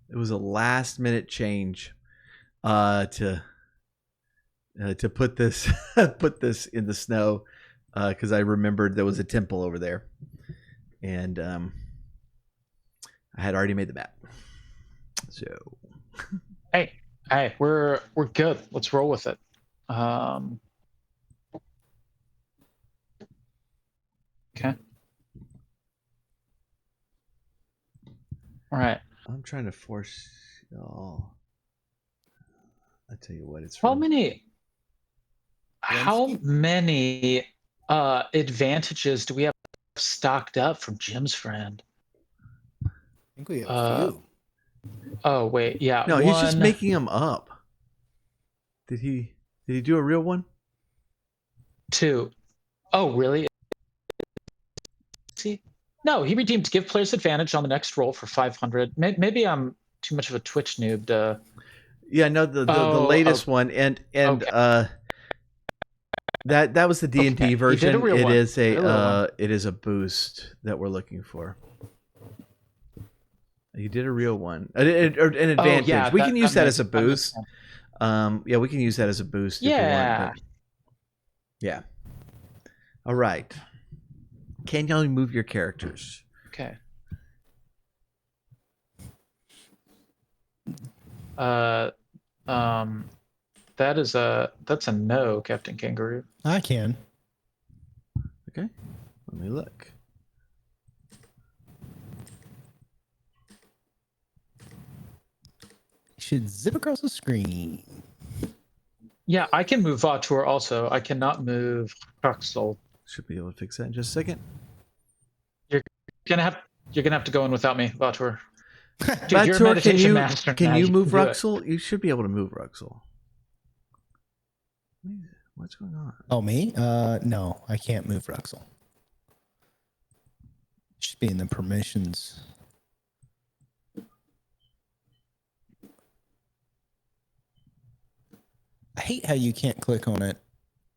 it was a last minute change to put this put this in the snow because I remembered there was a temple over there, and I had already made the map. So Hey, we're good. Let's roll with it. Okay. All right. I'm trying to force y'all. I tell you what, it's How really... many advantages do we have stocked up from Jim's friend? I think we have a few. Oh wait, yeah. No, he's just making them up. Did he do a real one? 2. Oh, really? See? No, he redeemed give players advantage on the next roll for 500. Maybe I'm too much of a Twitch noob to... Yeah, no, the latest one, and okay. that was the D&D Okay, version. You did a real one. It is a boost that we're looking for. You did a real one, an advantage. Yeah, we can use that as a that boost. Yeah, we can use that as a boost if we want. But yeah. All right. Can y'all move your characters? Okay. That's a no, Captain Kangaroo. I can. Okay. Let me look. Should zip across the screen. Yeah, I can move Vautour also. I cannot move Rhuxl. Should be able to fix that in just a second. You're gonna have to go in without me, Vautour. Dude, Vautour, you're a meditation master. Can you move do it. Rhuxl? You should be able to move Rhuxl. What's going on? Oh, me? No, I can't move Rhuxl. Should be in the permissions. I hate how you can't click on it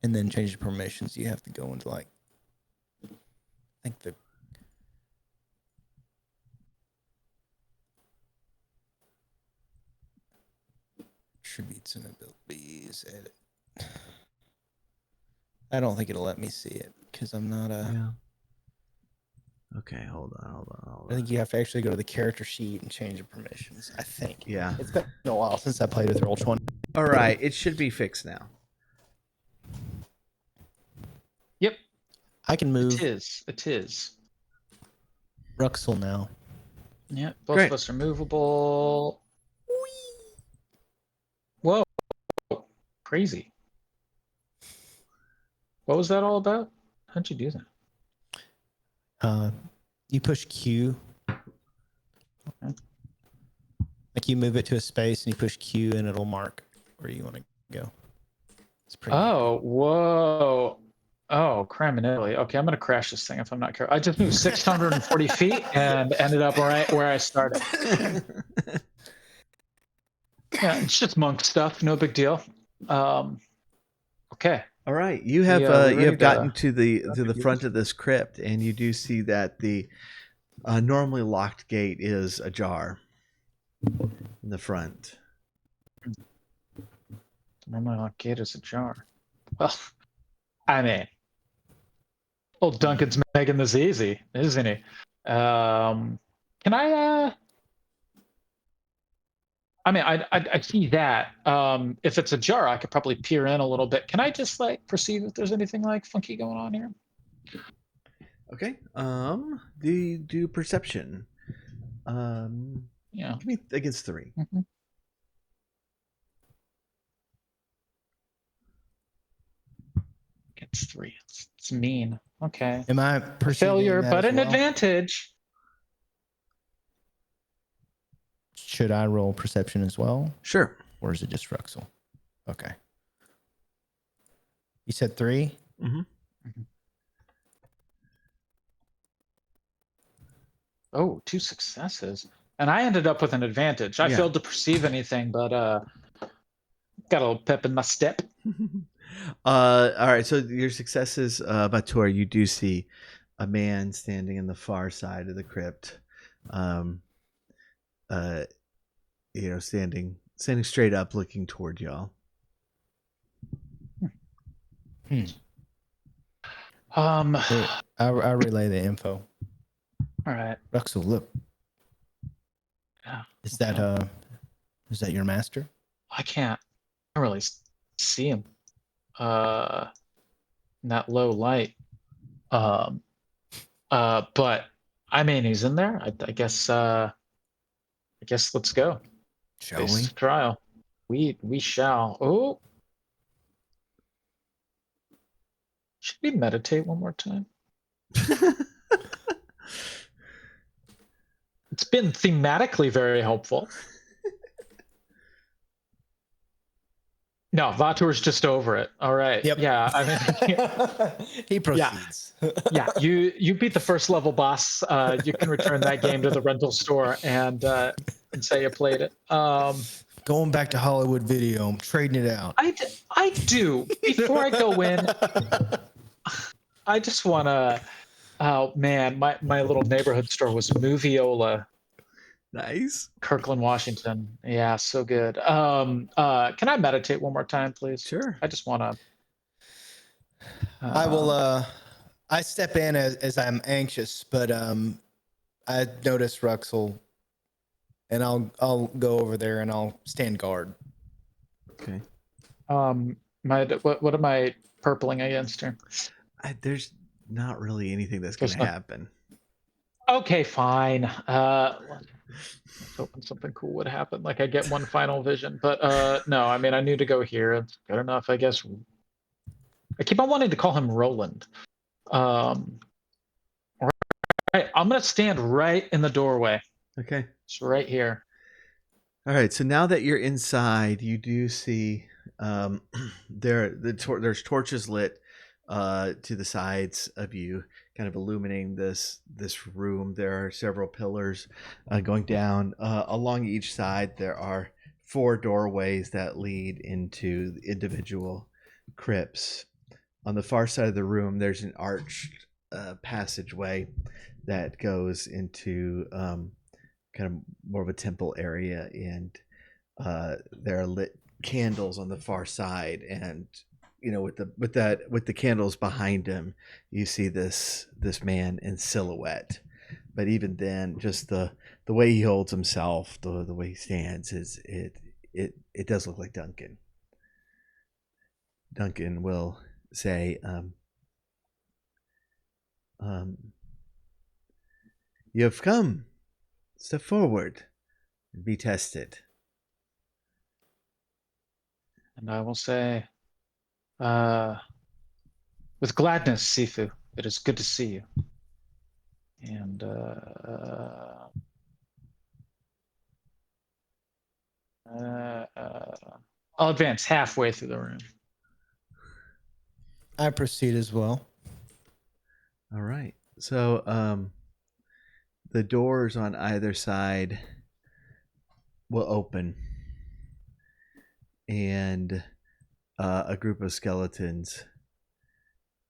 and then change the permissions. You have to go into like, I think the attributes and abilities, edit. I don't think it'll let me see it because I'm not a... Yeah. Okay, hold on. I think you have to actually go to the character sheet and change the permissions, I think. Yeah. It's been a while since I played with Roll20. All right, it should be fixed now. Yep. I can move It is. Rhuxl now. Yeah, both Great. of us are movable. Whoa. Crazy. What was that all about? How'd you do that? You push Q. Okay. Like you move it to a space and you push Q and it'll mark where you want to go. It's pretty Oh, whoa. Oh, criminally. Okay, I'm going to crash this thing if I'm not careful. I just moved 640 feet and ended up right where I started. Yeah, it's just monk stuff. No big deal. Okay. All right, you have gotten to the front of this crypt, and you do see that the normally locked gate is ajar in the front. Normally locked gate is ajar. Well, I mean, old Duncan's making this easy, isn't he? Can I? I mean, I see that. If it's ajar, I could probably peer in a little bit. Can I just like perceive if there's anything like funky going on here? Okay. Do perception. Yeah. Give me against 3. Mm-hmm. It's 3. It's mean. Okay. Am I perceiving Failure, that but as an well? advantage. Should I roll perception as well? Sure. Or is it just Rhuxl? Okay. You said 3? Mm-hmm. Oh, 2 successes. And I ended up with an advantage. I Yeah. failed to perceive anything, but got a little pep in my step. All right. So your successes, Batur, you do see a man standing in the far side of the crypt. Standing straight up, looking toward y'all. I'll relay the info. All right. Rhuxl, look. Yeah. Is that your master? I can't really see him in that low light. But I mean, he's in there. I guess let's go. Shall Face we? trial. We shall. Oh, should we meditate one more time? It's been thematically very helpful. No, Vatur's just over it. All right. Yep. Yeah. I mean, he proceeds. yeah. You beat the first level boss. You can return that game to the rental store and say you played it. Going back to Hollywood Video, I'm trading it out. I do. Before I go in, I just want to. Oh man, my little neighborhood store was Moviola. Nice. Kirkland, Washington. Yeah, so good. Can I meditate one more time, please? Sure. I just want to. I will. I step in as I'm anxious, but I notice Rhuxl, and I'll go over there and I'll stand guard. Okay. What am I purpling against here? There's not really anything that's going to happen. Okay, fine. I was hoping something cool would happen, like I get one final vision, but no. I mean, I need to go here. It's good enough, I guess. I keep on wanting to call him Roland. Right, I'm gonna stand right in the doorway. Okay. It's right here. All right. So now that you're inside, you do see there's torches lit to the sides of you, kind of illuminating this room. There are several pillars going down along each side. There are 4 doorways that lead into individual crypts. On the far side of the room, there's an arched passageway that goes into kind of more of a temple area, and there are lit candles on the far side, and with the candles behind him, you see this man in silhouette. But even then, just the way he holds himself, the way he stands, it does look like Duncan. Duncan will say, "You have come. Step forward and be tested." And I will say, with gladness, Sifu, it is good to see you. And I'll advance halfway through the room. I proceed as well. All right. So the doors on either side will open, and a group of skeletons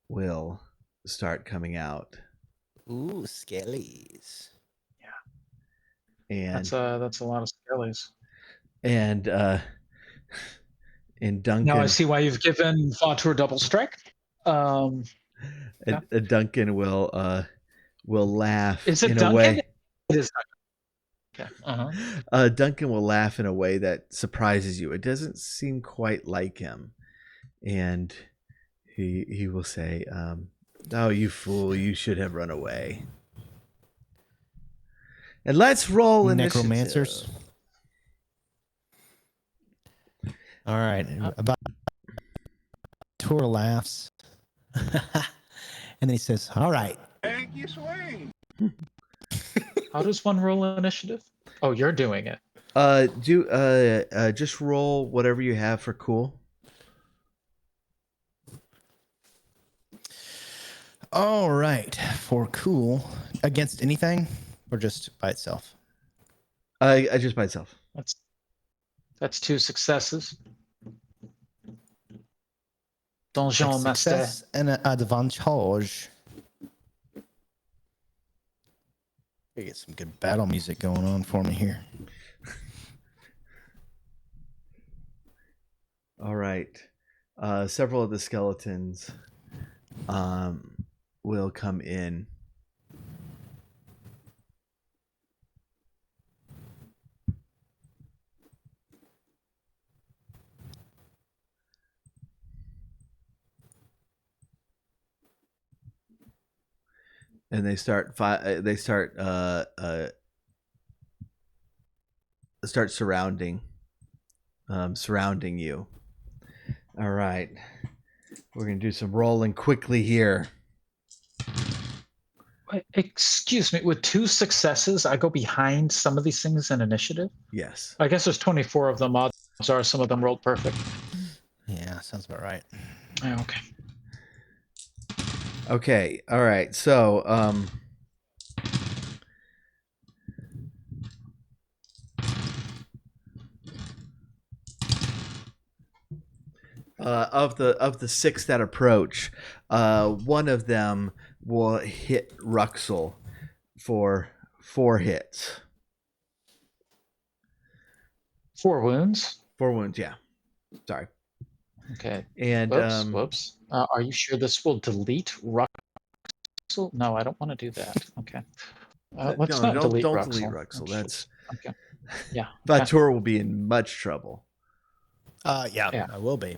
will start coming out. Ooh, skellies. Yeah. And that's a lot of skellies. And Duncan. Now I see why you've given Vatur double strike. Duncan will laugh. Is it in Duncan? A way. It is Duncan. Okay. Duncan will laugh in a way that surprises you. It doesn't seem quite like him, and he will say, "Oh, you fool! You should have run away." And let's roll necromancers. All right. About Tour laughs, and then he says, "All right." Thank you, swing. How does one roll initiative? Oh, you're doing it. Just roll whatever you have for cool. All right. For cool. Against anything or just by itself? Just by itself. That's 2 successes. Donjon Master. Success and an advantage. Get some good battle music going on for me here. All right. Several of the skeletons will come in. And they start surrounding you. All right. We're going to do some rolling quickly here. Excuse me, with 2 successes, I go behind some of these things in initiative? Yes. I guess there's 24 of them. Odds are some of them rolled perfect. Yeah, sounds about right. Oh, okay. Okay. All right. So, of the 6 that approach, one of them will hit Rhuxl for 4 hits. 4 wounds. 4 wounds. Yeah. Sorry. Okay. And Whoops. Are you sure this will delete Rhuxl? No, I don't want to do that. Okay. Let's not delete don't Rhuxl. delete Rhuxl. That's okay. Yeah. Vautour will be in much trouble. Yeah, I will be.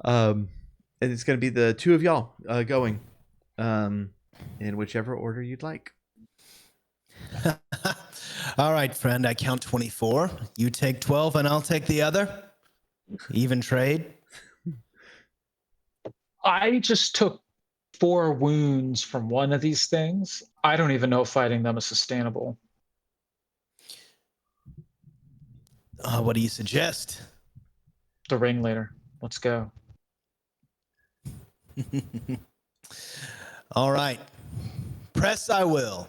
And it's going to be the 2 of y'all going in whichever order you'd like. All right, friend. I count 24. You take 12 and I'll take the other. Even trade. I just took 4 wounds from one of these things. I don't even know if fighting them is sustainable. What do you suggest? The ringleader. Let's go. All right. Press I will.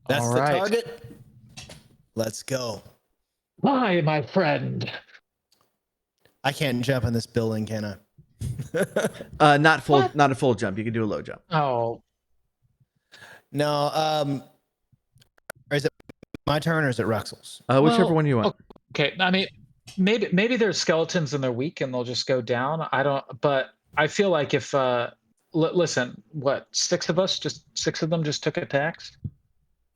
That's All the right. target. Let's go. Hi, my friend. I can't jump in this building, can I? Not a full jump. You can do a low jump. Oh, No, is it my turn or is it Rhuxl's? Whichever one you want. okay. I mean, maybe there's skeletons and they're weak and they'll just go down. I don't. But I feel like if listen, what 6 of us, just 6 of them, just took attacks.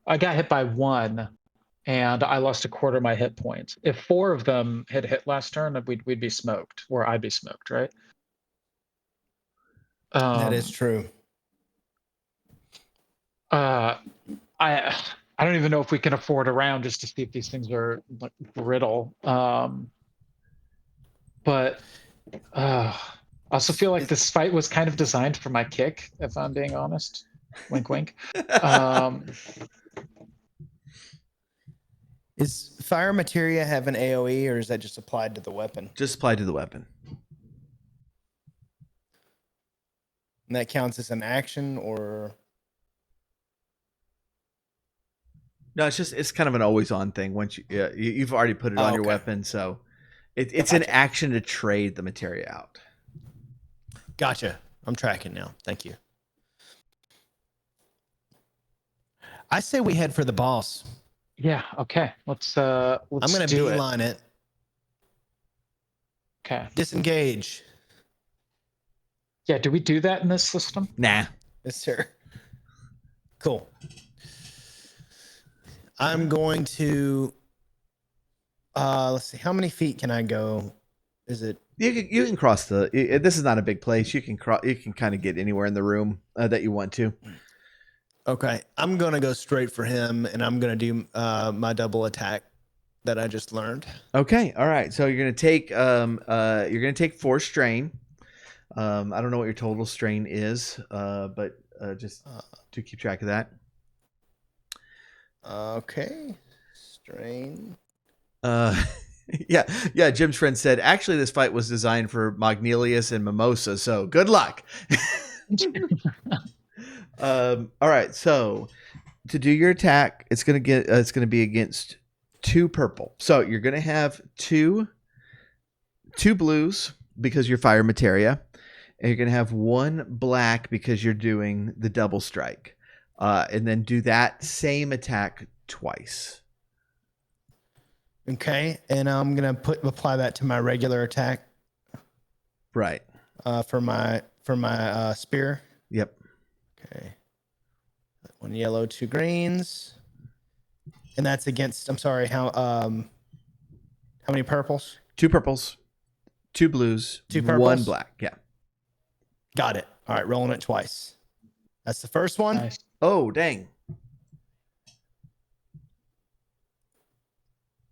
I got hit by 1, and I lost a quarter of my hit points. If 4 of them had hit last turn, we'd be smoked, or I'd be smoked, right? That is true. I don't even know if we can afford a round just to see if these things are like brittle. But I also feel like this fight was kind of designed for my kick, if I'm being honest. Wink, wink. Is fire materia have an AoE or is that just applied to the weapon? Just applied to the weapon. And that counts as an action or? No, it's kind of an always on thing. Once you've already put it on your weapon, so it's an action to trade the materia out. Gotcha. I'm tracking now. Thank you. I say we head for the boss. Yeah. Okay. Let's I'm gonna do beeline it. Okay. Disengage. Yeah. Do we do that in this system? Nah. Yes, sir. Cool. I'm going to. Let's see. How many feet can I go? Is it? You can cross the. This is not a big place. You can You can kind of get anywhere in the room that you want to. Okay, I'm gonna go straight for him, and I'm gonna do my double attack that I just learned. Okay, all right. So you're gonna take 4 strain. I don't know what your total strain is, but just to keep track of that. Okay, strain. Yeah. Jim's friend said actually this fight was designed for Magnelius and Mimosa. So good luck. All right. So to do your attack, it's gonna be against 2 purple. So you're gonna have two blues because you're fire materia, and you're gonna have 1 black because you're doing the double strike, and then do that same attack twice. Okay, and I'm gonna apply that to my regular attack. Right. For my spear. Yep. Okay. 1 yellow, 2 greens, and that's against. I'm sorry. How many purples? 2 purples, 2 blues, 2 purples? 1 black. Yeah. Got it. All right, rolling it twice. That's the first one. Nice. Oh, dang.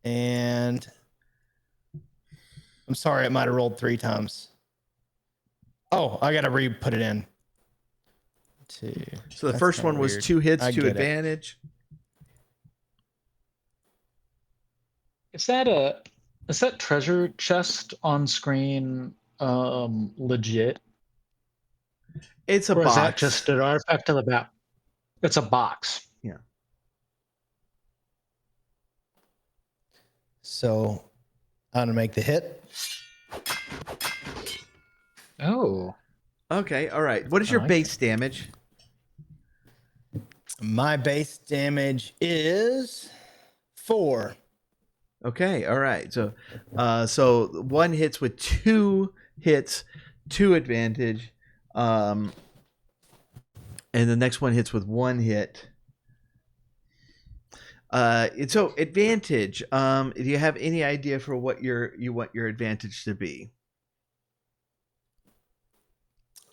And I'm sorry, it might have rolled 3 times. Oh, I gotta put it in. 2. So the That's first kinda one was weird. 2 hits, I 2 get it. advantage. Is that treasure chest on screen legit? It's a Or is that box. just an artifact of the map? It's a box. Yeah. So I'm gonna make the hit. Oh. Okay. All right. What is I your like base damage? My base damage is 4. Okay. All right. So, so 1 hits with 2 hits, 2 advantage, and the next one hits with 1 hit. So advantage. Do you have any idea for what you want your advantage to be?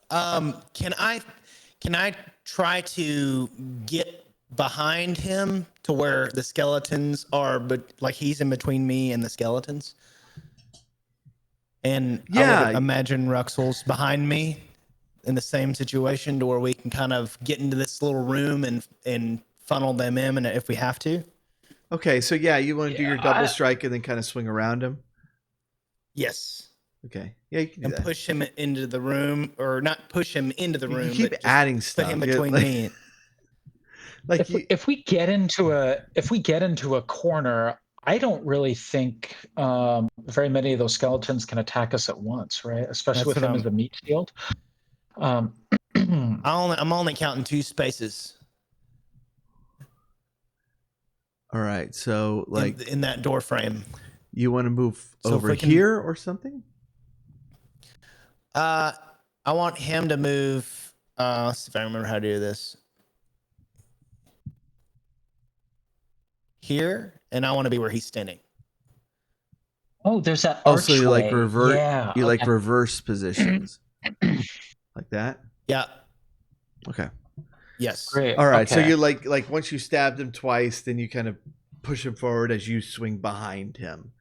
Can I try to get behind him to where the skeletons are, but like he's in between me and the skeletons? And Yeah. I would imagine Rhuxl's behind me in the same situation to where we can kind of get into this little room and funnel them in, and if we have to. Okay. So yeah, you want to do your double I- strike and then kind of swing around him. Yes. Okay. Yeah, you can do And that. push him into the room, or not push him into the You room, keep but just adding put stuff. him Yeah, between like- me. Like if we get into a corner, I don't really think very many of those skeletons can attack us at once, right? Especially That's with what him I'm- as the meat shield. I'm only counting 2 spaces all right. So like in that door frame. you want to move So if over we can- here or something? I want him to move. Let's see if I remember how to do this. Here, and I want to be where he's standing. Oh, there's that Oh, so you like archway. revert? Yeah, You like okay. reverse positions, like that? Yeah. Okay. Yes. Great. All right. So okay. you like once you stabbed him twice, then you kind of push him forward as you swing behind him,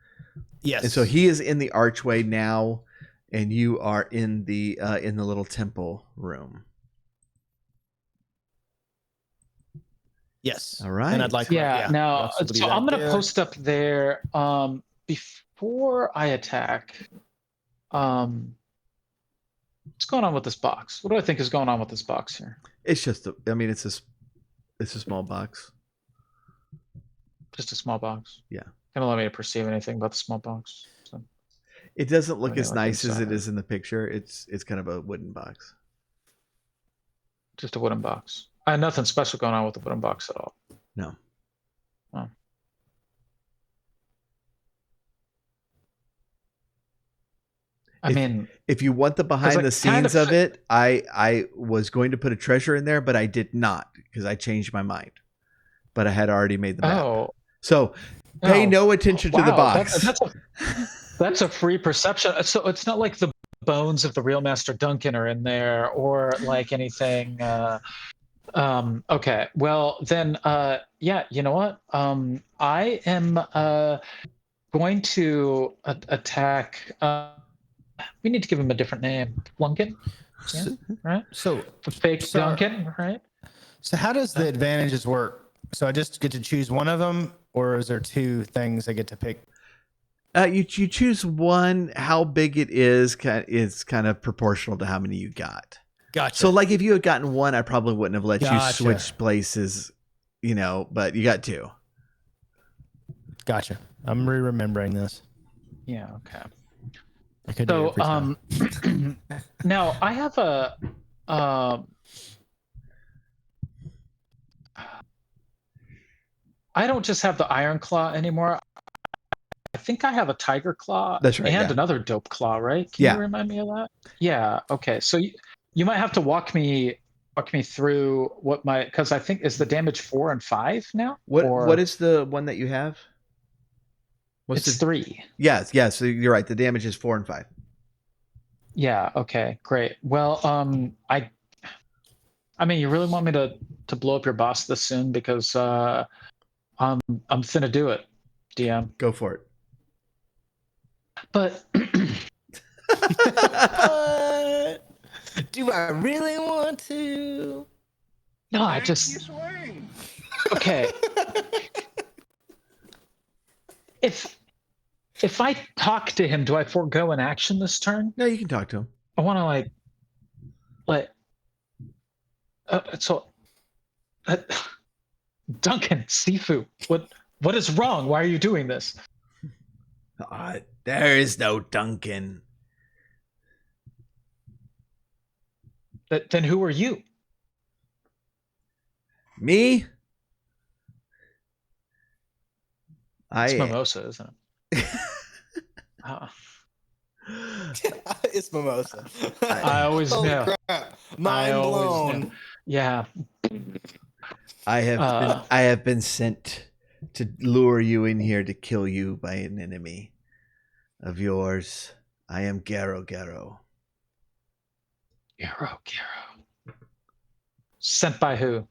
Yes. and so he is in the archway now, and you are in the little temple room. Yes. All right. And I'd like. Yeah. Now, Rhuxl to be so back I'm gonna there. post up there. Before I attack, what's going on with this box? What do I think is going on with this box here? It's just it's a small box. Just a small box. Yeah. Can't allow me to perceive anything about the small box. So, It doesn't look Okay, as like nice as it inside. is in the picture. It's kind of a wooden box. just a wooden box. I had nothing special going on with the wooden box at all. No. Oh. I mean, If you want the behind the kind scenes of of it, I was going to put a treasure in there, but I did not because I changed my mind. But I had already made the map. oh, So pay oh, no attention to the wow, box. that's a free perception. So it's not like the bones of the real Master Duncan are in there, or like anything. Okay, well then, yeah, you know what? I am going to attack. We need to give him a different name. Plunkin, yeah, right? So The fake Sorry. Duncan, right? So how does the advantages work? So I just get to choose one of them, or is there 2 things I get to pick? You choose one. How big it is kind of proportional to how many you got. Gotcha. So, like, if you had gotten 1, I probably wouldn't have let you Gotcha. switch places, but you got 2. Gotcha. I'm remembering this. Yeah. Okay. I could do it So, every time. now I have a. I don't just have the Iron Claw anymore. I think I have a Tiger Claw That's right, and yeah. another Dope Claw, right? Can Yeah. you remind me of that? Yeah. Okay. So you might have to walk me through what because I think is the damage 4 and 5 now. What is the one that you have? It's 3. Yes. So you're right. The damage is 4 and 5. Yeah. Okay. Great. Well, I mean, you really want me to blow up your boss this soon because I'm finna do it, DM. Go for it. But But do I really want to? no, I just okay. If I talk to him, do I forego an action this turn? No, you can talk to him. I want to Duncan, Sifu, what is wrong? Why are you doing this? There is no Duncan. Then who are you? Me? It's Mimosa, isn't it? It's Mimosa. I always Holy knew. crap. Mind blown. Yeah. I have been sent to lure you in here to kill you by an enemy of yours. I am Garo. Garo. Sent by who?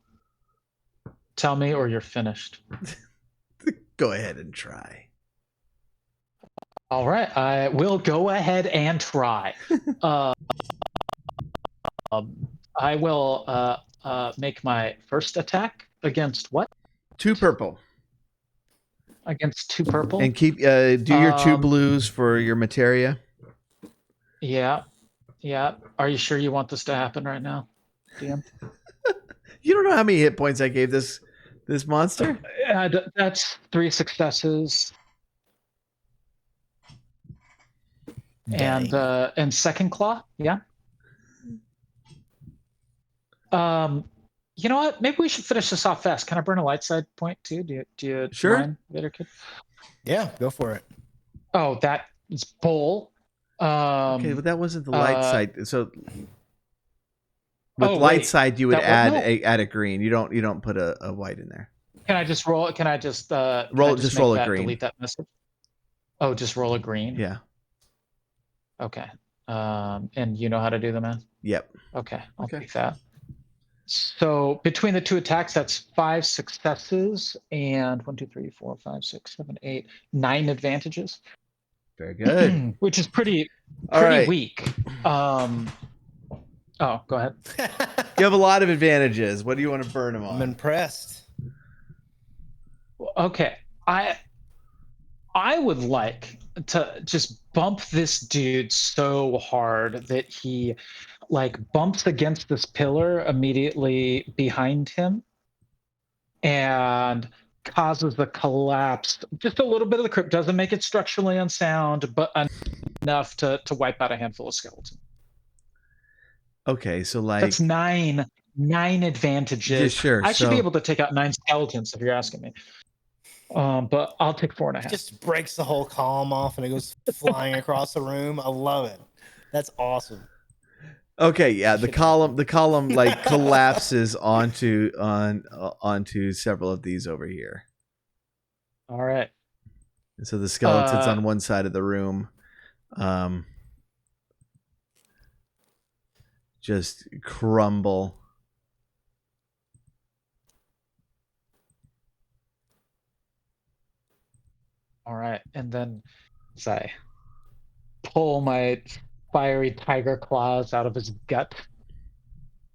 Tell me or you're finished. Go ahead and try. All right, I will go ahead and try. I will make my first attack against what? 2 purple. Against 2 purple. And keep do your 2 blues for your materia. Yeah. Are you sure you want this to happen right now, DM? You don't know how many hit points I gave this monster? That's 3 successes. Dang. And second claw, yeah. You know what? Maybe we should finish this off fast. Can I burn a light side point too? Do you Sure. mind, Vader Kid? Yeah, go for it. Oh, that is bull. Okay, but that wasn't the light side. So with light wait, side, you would that add a green. You don't put a white in there. Can I just roll? Can I just roll a green? Delete that message. Oh, just roll a green. Yeah. Okay. And you know how to do the math? Yep. Okay, I'll take that. So between the 2 attacks, that's 5 successes and 1, 2, 3, 4, 5, 6, 7, 8, 9 advantages. Very good. Which is pretty right. weak. Oh, go ahead. You have a lot of advantages. What do you want to burn them on? I'm impressed. Okay, I would like to just bump this dude so hard that he bumps against this pillar immediately behind him and causes a collapse. Just a little bit of the crypt, doesn't make it structurally unsound, but enough to wipe out a handful of skeletons. Okay, so that's 9 advantages. Yeah, sure. I should be able to take out 9 skeletons if you're asking me. But I'll take 4.5. Just breaks the whole column off and it goes flying across the room. I love it. That's awesome. Okay, yeah, the column collapses onto several of these over here. All right. And so the skeletons on one side of the room just crumble. All right, and then as I pull my fiery tiger claws out of his gut,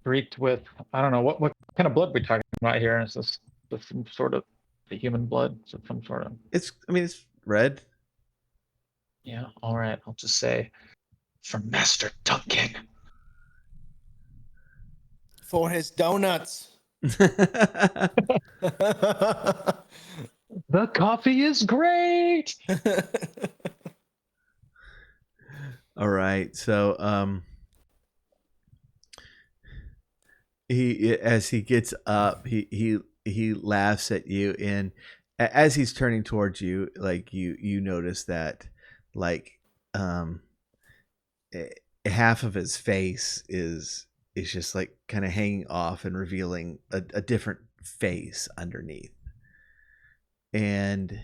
streaked with, I don't know, what kind of blood we're talking about here? Is this some sort of the human blood? Is it some sort of? It's red. Yeah. All right. I'll just say, from Master Duncan. for his donuts. The coffee is great. All right. So he as he gets up, he laughs at you, and as he's turning towards you, like you notice that like half of his face is just like kind of hanging off and revealing a different face underneath. And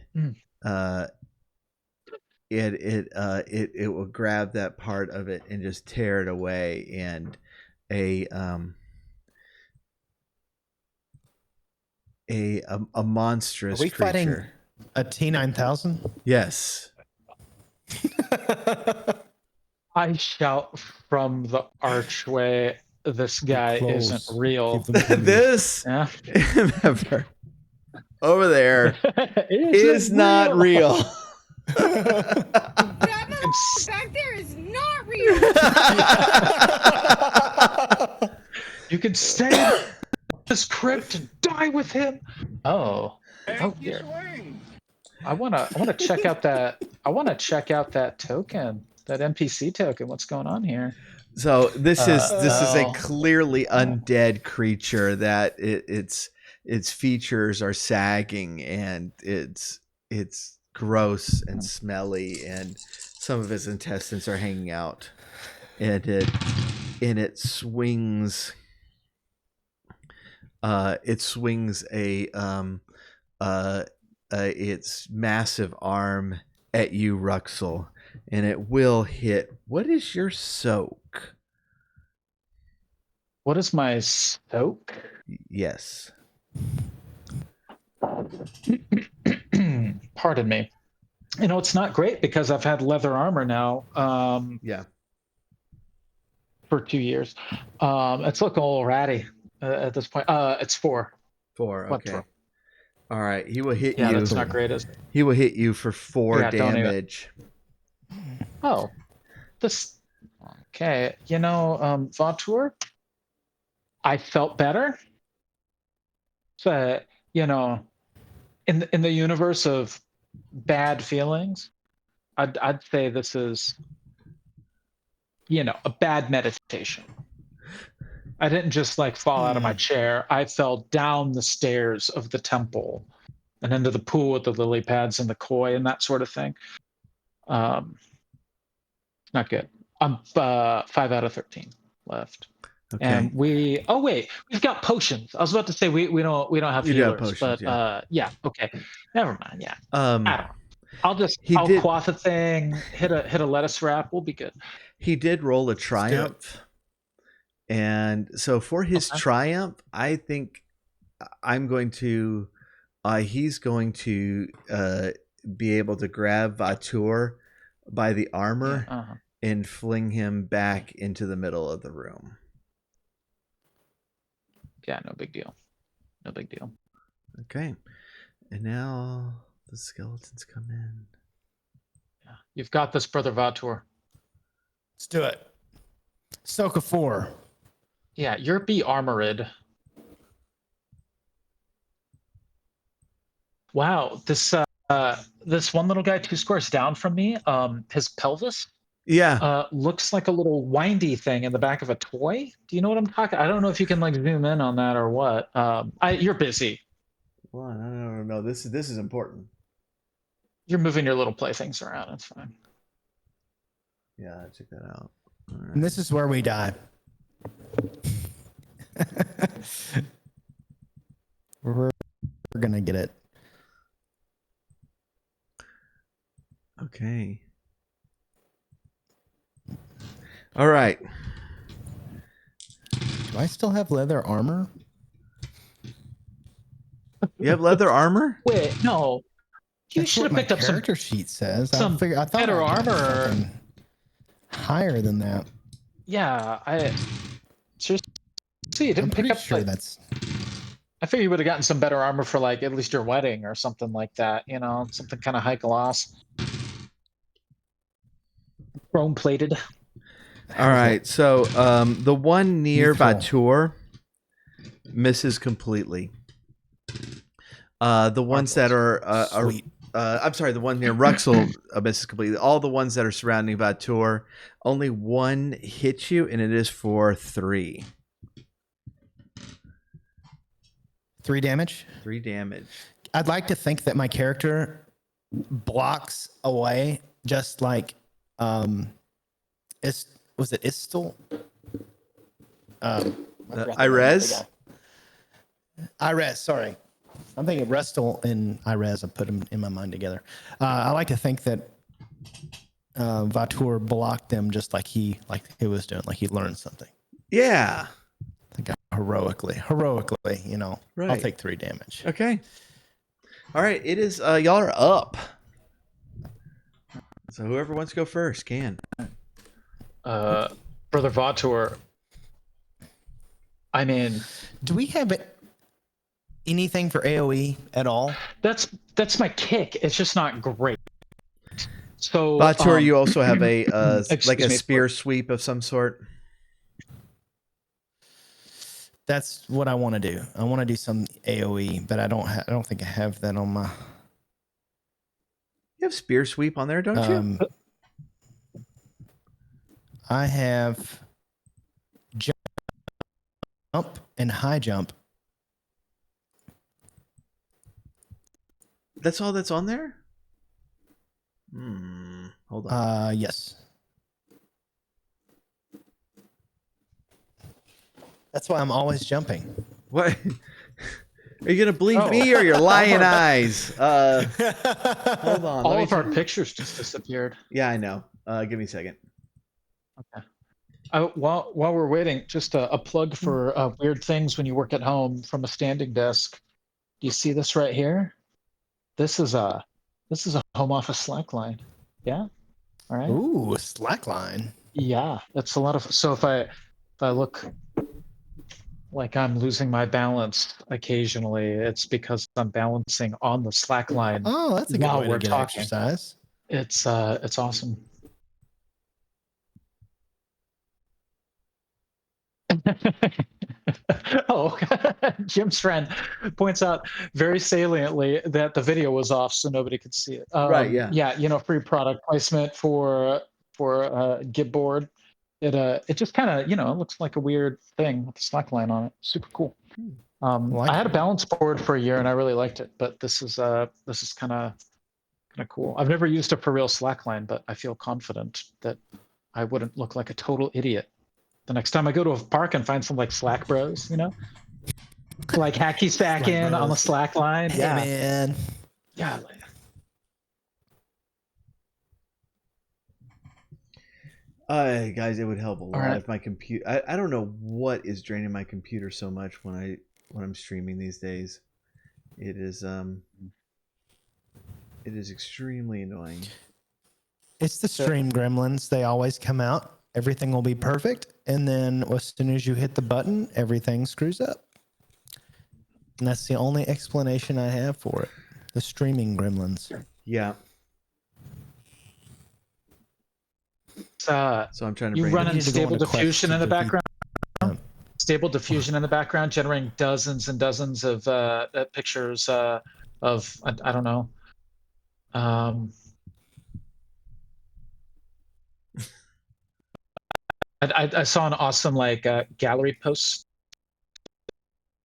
it will grab that part of it and just tear it away, and a monstrous Are we fighting creature. a T-9000? Yes. I shout from the archway, this guy isn't real. This Yeah. member over there is not real. That motherfucker back there is not real. You can stay in this crypt and die with him. Oh dear. I wanna check out that. I wanna check out that token, that NPC token. What's going on here? So this is a clearly undead creature that its features are sagging, and it's gross and smelly, and some of his intestines are hanging out, and it swings its massive arm at you, Rhuxl, and it will hit. What is your soak? What is my soak? Yes. Pardon me. You know, it's not great because I've had leather armor now. Yeah. For 2 years. It's looking a little ratty at this point. It's 4. 4. What Okay. throw? All right. He will hit you. Yeah, that's not great, is it? He will hit you for 4 Yeah, don't even- damage. Oh, this. Okay, you know, Vautour, I felt better. So, you know, in the universe of bad feelings, I'd say this is, you know, a bad meditation. I didn't just like fall out of my chair. I fell down the stairs of the temple and into the pool with the lily pads and the koi and that sort of thing. Not good. I'm 5 out of 13 left. Okay. And we've got potions. I was about to say we don't have You do have healers, potions, but yeah, okay. Never mind. Yeah. I don't know. I'll did- quaff a thing, hit a lettuce wrap, we'll be good. He did roll a triumph. And so for his triumph, I think I'm going to he's going to be able to grab Vautour by the armor and fling him back into the middle of the room. Yeah, no big deal. No big deal. Okay. And now the skeletons come in. Yeah. You've got this, Brother Vautour. Let's do it. Soak of 4. Yeah, you're be armored. Wow, this one little guy 2 squares down from me, his pelvis looks like a little windy thing in the back of a toy. Do you know what I'm talking? I don't know if you can like zoom in on that or what. You're busy. Well, I don't know. This is important. You're moving your little playthings around. It's fine. Yeah, check that out. Right. And this is where we die. We're gonna get it. Okay. All right. Do I still have leather armor? You have leather armor? Wait, no. You That's should have what picked my up some character sheet says. some I thought better I had armor. something higher than that. Yeah, seriously, you didn't I'm pretty pick up. sure Like, that's. I figured you would have gotten some better armor for like at least your wedding or something like that. You know, something kind of high gloss, chrome plated. All right. So the one near Youthful. Vautour misses completely. The ones that are Sweet. I'm sorry, the one near Rhuxl misses completely. All the ones that are surrounding Vatur, only one hits you, and it is for 3. 3 damage. 3 damage. I'd like to think that my character blocks away just like was it Istel? Irez? Irez, sorry. I'm thinking Restel and Irez. I put them in my mind together. I like to think that Vatur blocked them just like he was doing, like he learned something. Yeah. I think heroically, you know. Right. I'll take 3 damage. Okay. All right. It is y'all are up. So whoever wants to go first can. Brother Vatur. I mean, Do we have anything for AoE at all? that's my kick. It's just not great. So Vatur, you also have a like a me. spear sweep of some sort. That's what I want to do. I want to do some AoE, but I don't think I have that on my. You have spear sweep on there, don't you? I have jump and high jump. That's all that's on there? Hold on. Yes. That's why I'm always jumping. What? Are you gonna believe me or your lying eyes? Hold on. all of our pictures just disappeared. Yeah, I know. Give me a second. Okay. While we're waiting, just a plug for weird things when you work at home from a standing desk. Do you see this right here? This is a home office slackline. Yeah. All right. Ooh, a slackline. Yeah, that's a lot of. So if I look like I'm losing my balance occasionally, it's because I'm balancing on the slack line. Oh, that's a good while way we're to get talking. exercise. It's awesome. Oh, Jim's friend points out very saliently that the video was off, so nobody could see it. Right, yeah. Yeah, you know, free product placement for Gibboard. It just kind of, you know, it looks like a weird thing with the slack line on it. Super cool. I had a balance board for a year and I really liked it, but this is kind of cool. I've never used a for real slack line, but I feel confident that I wouldn't look like a total idiot the next time I go to a park and find some like Slack bros, you know, like hacky stacking on the Slack line. Hey, Yeah, man. yeah. Guys, it would help a lot if my computer. I don't know what is draining my computer so much when I'm streaming these days. It is extremely annoying. It's the stream gremlins. They always come out. Everything will be perfect, and then as soon as you hit the button, everything screws up. And that's the only explanation I have for it. The streaming gremlins. Yeah. So I'm trying to you bring run it in stable diffusion in the background. Yeah. Stable diffusion in the background, generating dozens and dozens of pictures of I don't know. I saw an awesome like gallery post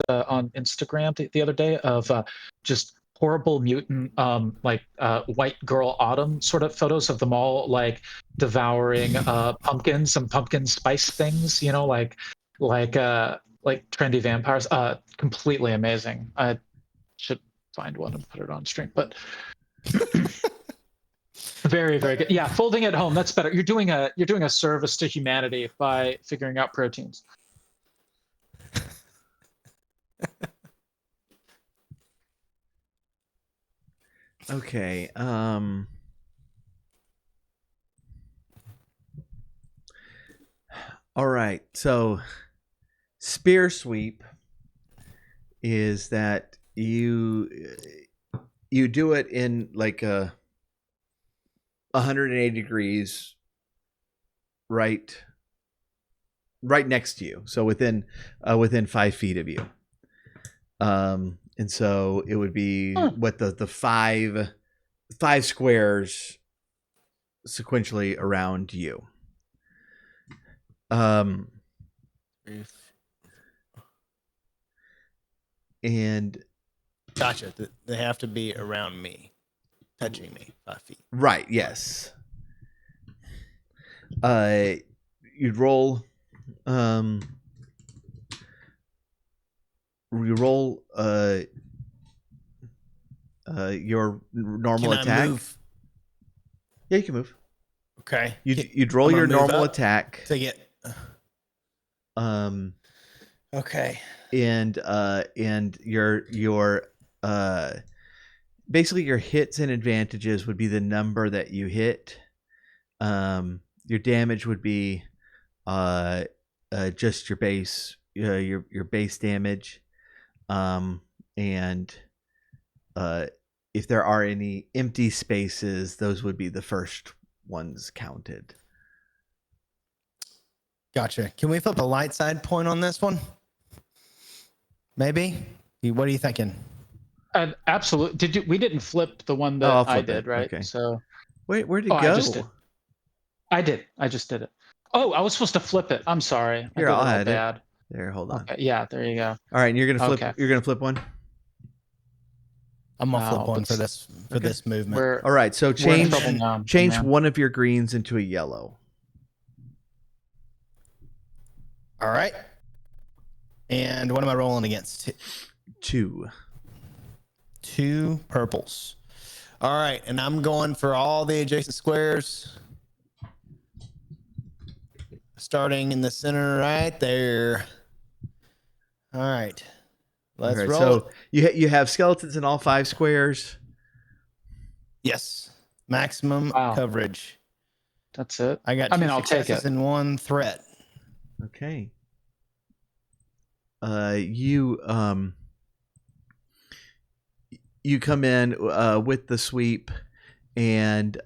on Instagram the other day of just horrible mutant white girl autumn sort of photos of them all like devouring pumpkins and pumpkin spice things, you know, like trendy vampires. Completely amazing. I should find one and put it on stream, but very, very good. Yeah, folding at home, that's better. You're doing a service to humanity by figuring out proteins. Okay. All right. So, spear sweep is that you do it in like a 180 degrees right next to you, so within 5 feet of you. And so it would be what the five squares sequentially around you. And gotcha. They have to be around me, touching me 5 feet. right, yes. You'd roll. You roll your normal Can attack. I move? Yeah, you can move. Okay. You'd roll I'm your gonna move normal up attack. to get. Okay. And your basically your hits and advantages would be the number that you hit. Your damage would be just your base your base damage. And if there are any empty spaces, those would be the first ones counted. Gotcha. Can we flip a light side point on this one? Maybe. What are you thinking? Absolutely. We didn't flip the one that I did, right? Okay. So wait, where'd it go? I did. I just did it. Oh, I was supposed to flip it. I'm sorry. Here, I did I'll it all add bad. it. There, hold on. Okay, yeah, there you go. All right, and you're gonna flip. Okay. You're gonna flip one. I'm gonna flip one for this this movement. All right, so change now, one of your greens into a yellow. All right. And what am I rolling against? 2. 2 purples. All right, and I'm going for all the adjacent squares. Starting in the center right there. All right. Let's roll. So you have skeletons in all 5 squares. Yes. Maximum coverage. That's it. I got I'll take it. in 1 threat. Okay. You come in with the sweep and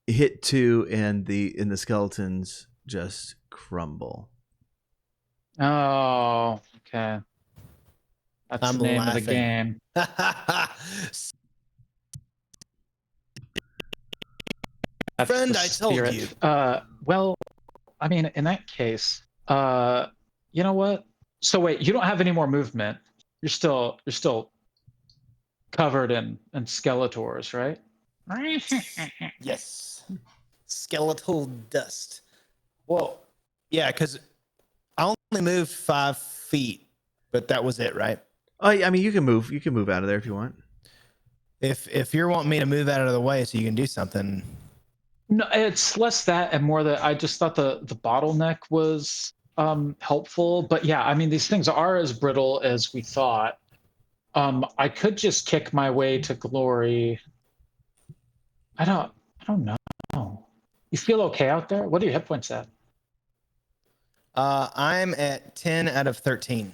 hit 2, and the skeletons just crumble. Oh, okay. That's the name of the game. Friend, I told you. Well, I mean, in that case, you know what? So wait, you don't have any more movement. You're still covered in Skeletors, right? Yes. Skeletal dust. Well, yeah, because I only moved 5 feet, but that was it, right? Oh, I mean, you can move. You can move out of there if you want. If you're wanting me to move out of the way so you can do something. No, it's less that and more that I just thought the bottleneck was helpful. But yeah, I mean, these things are as brittle as we thought. I could just kick my way to glory. I don't know. You feel okay out there? What are your hit points at? I'm at 10 out of 13.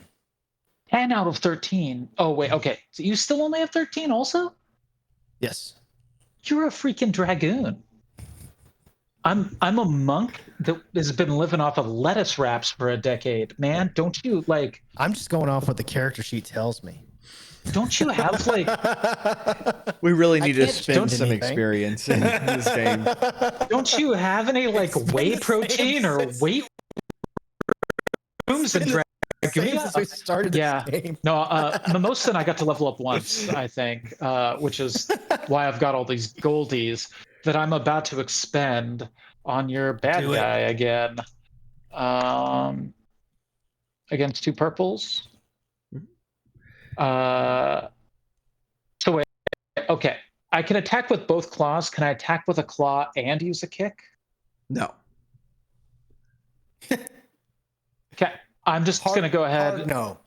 10 out of 13. Oh, wait. Okay. So you still only have 13 also? Yes. You're a freaking dragoon. I'm a monk that has been living off of lettuce wraps for a decade. Man, don't you like... I'm just going off what the character sheet tells me. Don't you have like... We really need to spend some experience in this game. Don't you have any like whey protein or weight rooms and since we started this game. No, Mimosa and I got to level up once, I think, which is why I've got all these goldies that I'm about to expend on your bad guy again. Against 2 purples. So wait, okay. I can attack with both claws. Can I attack with a claw and use a kick? No. Okay. I'm just going to go ahead. No.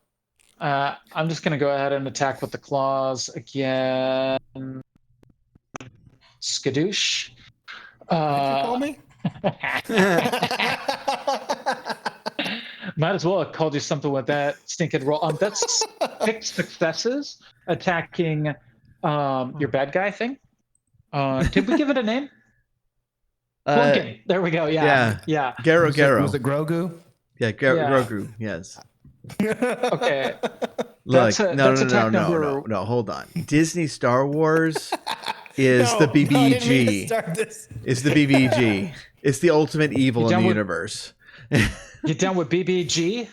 I'm just going to go ahead and attack with the claws again. Skadoosh. What did you call me? Might as well have called you something with that stinking roll. That's 6 successes attacking your bad guy thing. Did we give it a name? Gorgon. There we go. Yeah. Garo. Was it Grogu? Yeah, Grogu. Yes. Okay. Look, That's attack number. no. Hold on. Disney Star Wars is No, the no, I didn't mean to BBG. start this. It's the BBG. It's the ultimate evil in down the with- universe. You down with BBG?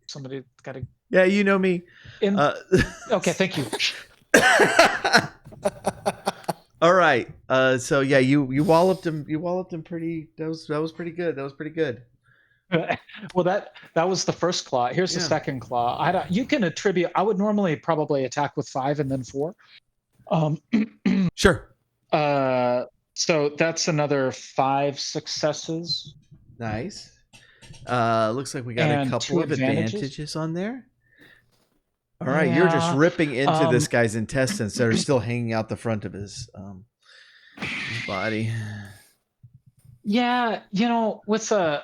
Somebody got to. Yeah, you know me. Okay, thank you. All right. So yeah, you walloped him. You walloped him pretty. That was pretty good. That was pretty good. Well, that was the first claw. Here's the Yeah. second claw. You can attribute. I would normally probably attack with 5 and then 4. Sure. So that's another 5 successes. Nice. Looks like we got a And couple 2 of advantages. advantages on there. All right, you're just Yeah, ripping into this guy's intestines that are still hanging out the front of his body. Yeah, with I'm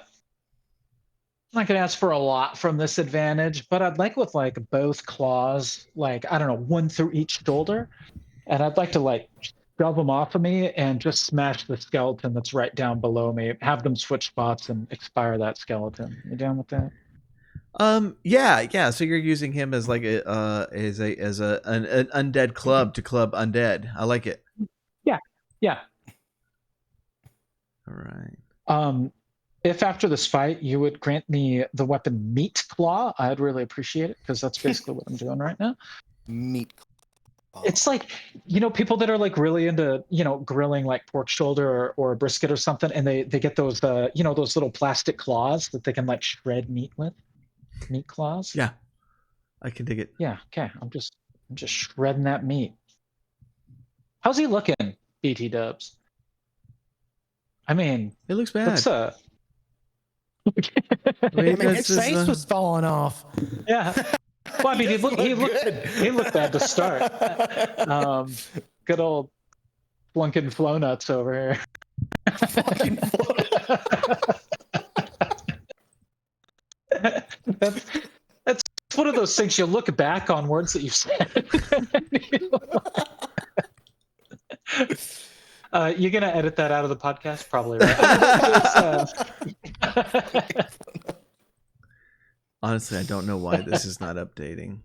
not gonna ask for a lot from this advantage, but I'd like with like both claws, like I don't know, one through each shoulder, and I'd like to like shove them off of me and just smash the skeleton that's right down below me. Have them switch spots and expire that skeleton. You down with that? Yeah. So you're using him as like an undead club to club undead. I like it. Yeah. All right. If after this fight you would grant me the weapon Meat Claw, I'd really appreciate it because that's basically what I'm doing right now. Meat. It's like, people that are like really into, grilling like pork shoulder or a brisket or something, and they get those, those little plastic claws that they can like shred meat with. Meat claws. Yeah, I can dig it. Yeah. Okay. I'm just shredding that meat. How's he looking, BT Dubs? I mean, It looks bad. that's I mean, his this, face was falling off. yeah. Well, I mean, he looked bad to start. Good old flunking flow nuts over here. Fucking That's one of those things you look back on words that you said. You're gonna edit that out of the podcast, probably, right? Honestly, I don't know why this is not updating.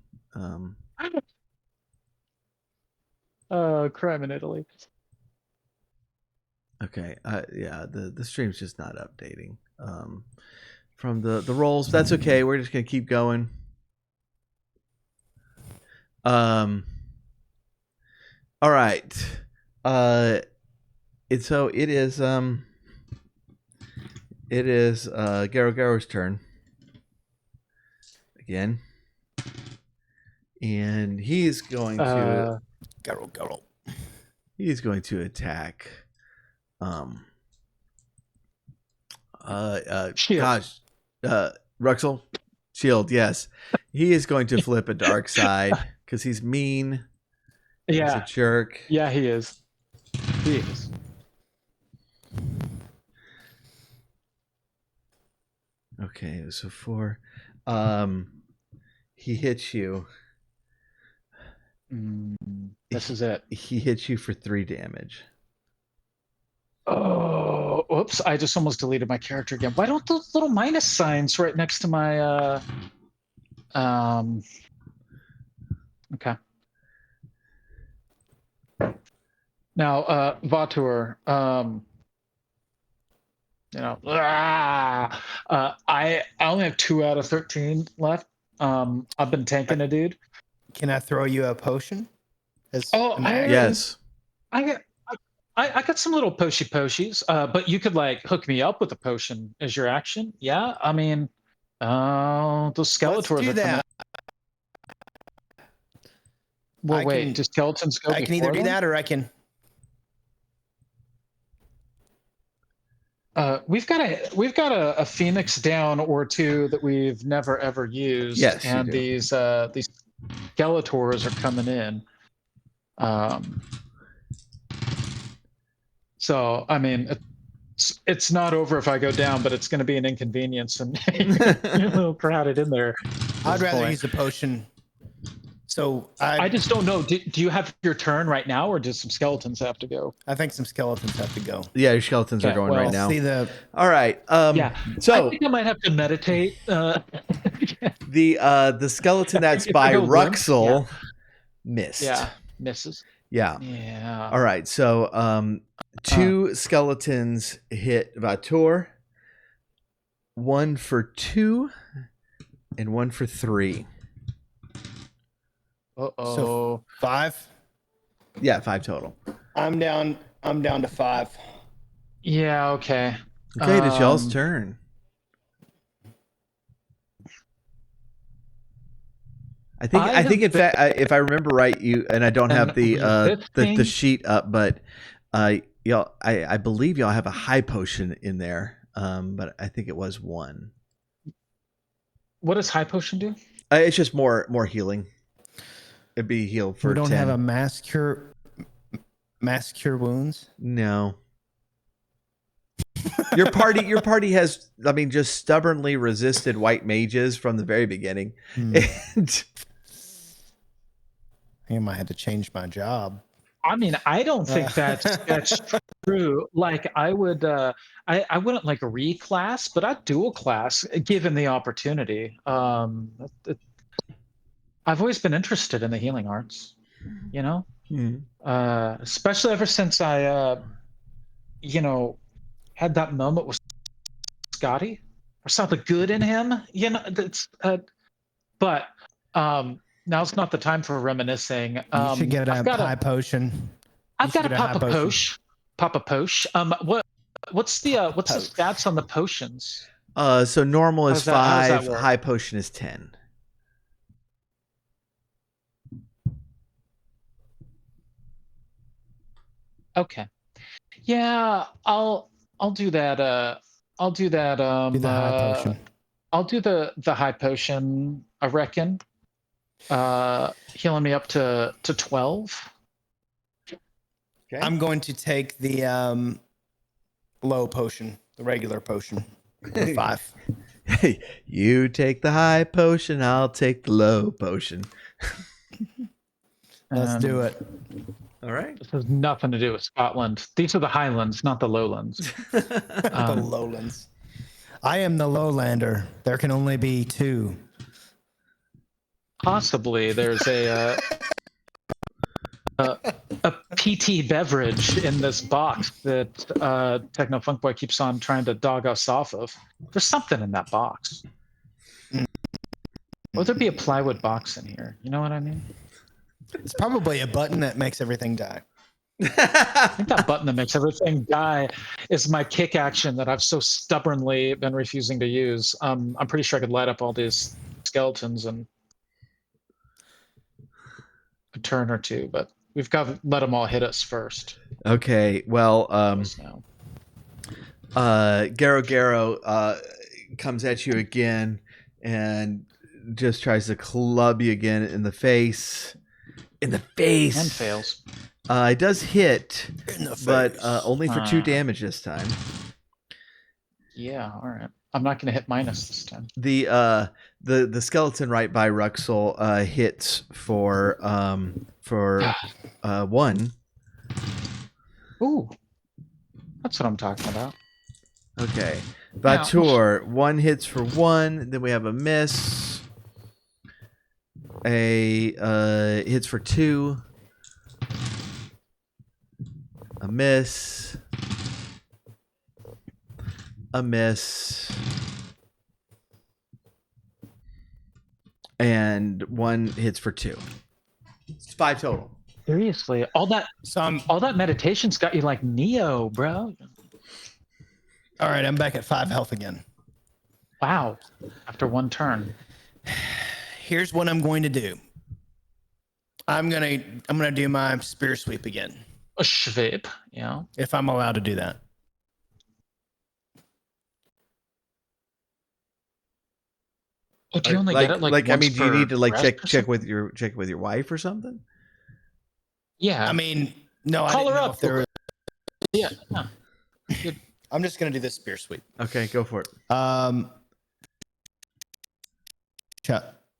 Crime in Italy. Okay. Yeah, the stream's just not updating. From the rolls, that's okay. We're just gonna keep going. All right. It is Garo's turn again, and he's going to Garo. he's going to attack. Shield. Rhuxl, shield. Yes, he is going to flip a dark side because he's mean. He's Yeah. a jerk. Yeah, he is. He is. Okay, so 4. He hits you. This is it. He hits you for 3 damage. Oh, whoops. I just almost deleted my character again. Why don't those little minus signs right next to my okay. Now, Vatur, I only have 2 out of 13 left. I've been tanking a dude. Can I throw you a potion? Yes. I got some little poshies, but you could like hook me up with a potion as your action. Yeah, I mean, those Skeletors Let's do are coming. that. Well, I wait, can- do skeletons go I can either before do them? that or I can. We've got a phoenix down or 2 that we've never ever used. Yes, you and do. these Skeletors are coming in. So I mean, it's not over if I go down, but it's going to be an inconvenience and you're a little crowded in there. I'd rather point. use the potion So I just don't know. Do you have your turn right now, or do some skeletons have to go? I think some skeletons have to go. Yeah, your skeletons are Okay, going well, right now. See the All right. Yeah. I So think I might have to meditate. the skeleton that's If I by go limp, Rhuxl missed. yeah, misses. Yeah. Yeah. All right. So 2 skeletons hit Vatur. 1 for 2 and 1 for 3. Uh-oh. So 5. Yeah, 5 total. I'm down to 5. Yeah, okay. Okay, it's y'all's turn. I think in fact, if I remember right, and I don't have the sheet up, but y'all, I believe y'all have a high potion in there, but I think it was 1. What does high potion do? It's just more healing. It'd be healed for. We don't 10. have a mass cure wounds. No. Your party has, I mean, just stubbornly resisted white mages from the very beginning. And I might have to change my job. I mean, I don't think that's true. Like, I would, I wouldn't like reclass, but I'd dual class given the opportunity. I've always been interested in the healing arts, you know, especially ever since I, had that moment with Scotty. I saw the good in him, you know. That's, but now's not the time for reminiscing. You should get a high potion. I've got to pop a potion. Pop a potion. What's the stats on the potions? So normal is 5, work? high potion is 10. Okay. Yeah, I'll do that. I'll do that. Do the high potion. I'll do the high potion. I reckon. Healing me up to 12. Okay. I'm going to take the low potion, the regular potion, for 5. Hey, you take the high potion, I'll take the low potion. Let's do it. All right. This has nothing to do with Scotland. These are the Highlands, not the Lowlands. The lowlands. I am the lowlander. There can only be 2. Possibly there's a PT beverage in this box that Techno Funk Boy keeps on trying to dog us off of. There's something in that box. Or there'd be a plywood box in here. You know what I mean? It's probably a button that makes everything die. I think that button that makes everything die is my kick action that I've so stubbornly been refusing to use. I'm pretty sure I could light up all these skeletons in a turn or 2, but we've got to let them all hit us first. Okay. Well, Garo comes at you again and just tries to club you again in the face. In the face. And fails. It does hit, but only for 2 Ah. damage this time. Yeah, all right. I'm not going to hit minus this time. The skeleton right by Rhuxl hits for 1. Ooh, that's what I'm talking about. Okay, Vatur 1 hits for 1. Then we have a miss. A hits for 2. A miss. A miss. And 1 hits for 2. It's 5 total. Seriously, all that meditation's got you like Neo, bro. All right, I'm back at 5 health again. Wow. After 1 turn. Here's what I'm going to do. I'm gonna do my spear sweep again. A schwip, yeah. If I'm allowed to do that. Oh, do you only get it like I mean, do you need to like rest check with your wife or something? Yeah. I mean, no, Call I didn't her know up. if there was... Yeah. I'm just gonna do this spear sweep. Okay, go for it.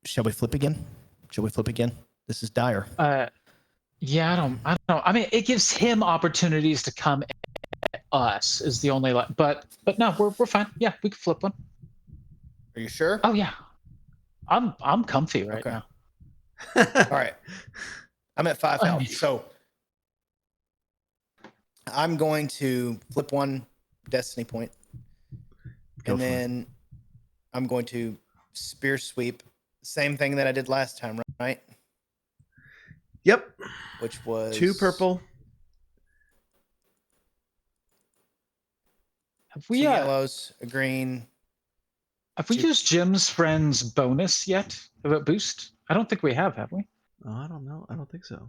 Shall we flip again? Shall we flip again? This is dire. Yeah, I don't. I mean, it gives him opportunities to come at us. Is the only but no, we're fine. Yeah, we can flip one. Are you sure? Oh yeah, I'm comfy right Okay. now. All right. I'm at 5 health. mean- So I'm going to flip one destiny point. Go And for it. then I'm going to spear sweep. Same thing that I did last time, right? Yep. Which was 2 purple. Have 2 we yellows, a green. have we used Jim's friend's bonus yet about boost? I don't think we have we? Oh, I don't know. I don't think so.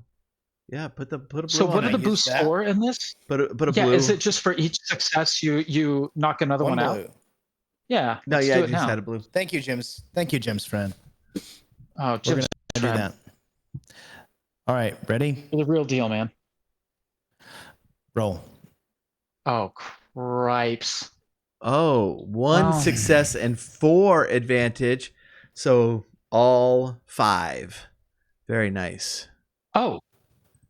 Yeah, put a blue So what on are it. the use boosts that? for in this? Put a Yeah, blue. is it just for each success you knock another one out? blue. Yeah. No, let's yeah, do I it just now. had a blue. Thank you, Jim's. Thank you, Jim's friend. Oh, We're Jim's gonna do friend. that. All right, ready? You're the real deal, man. Roll. Oh, cripes. Oh, 1 Wow. success and 4 advantage. So all 5. Very nice. Oh,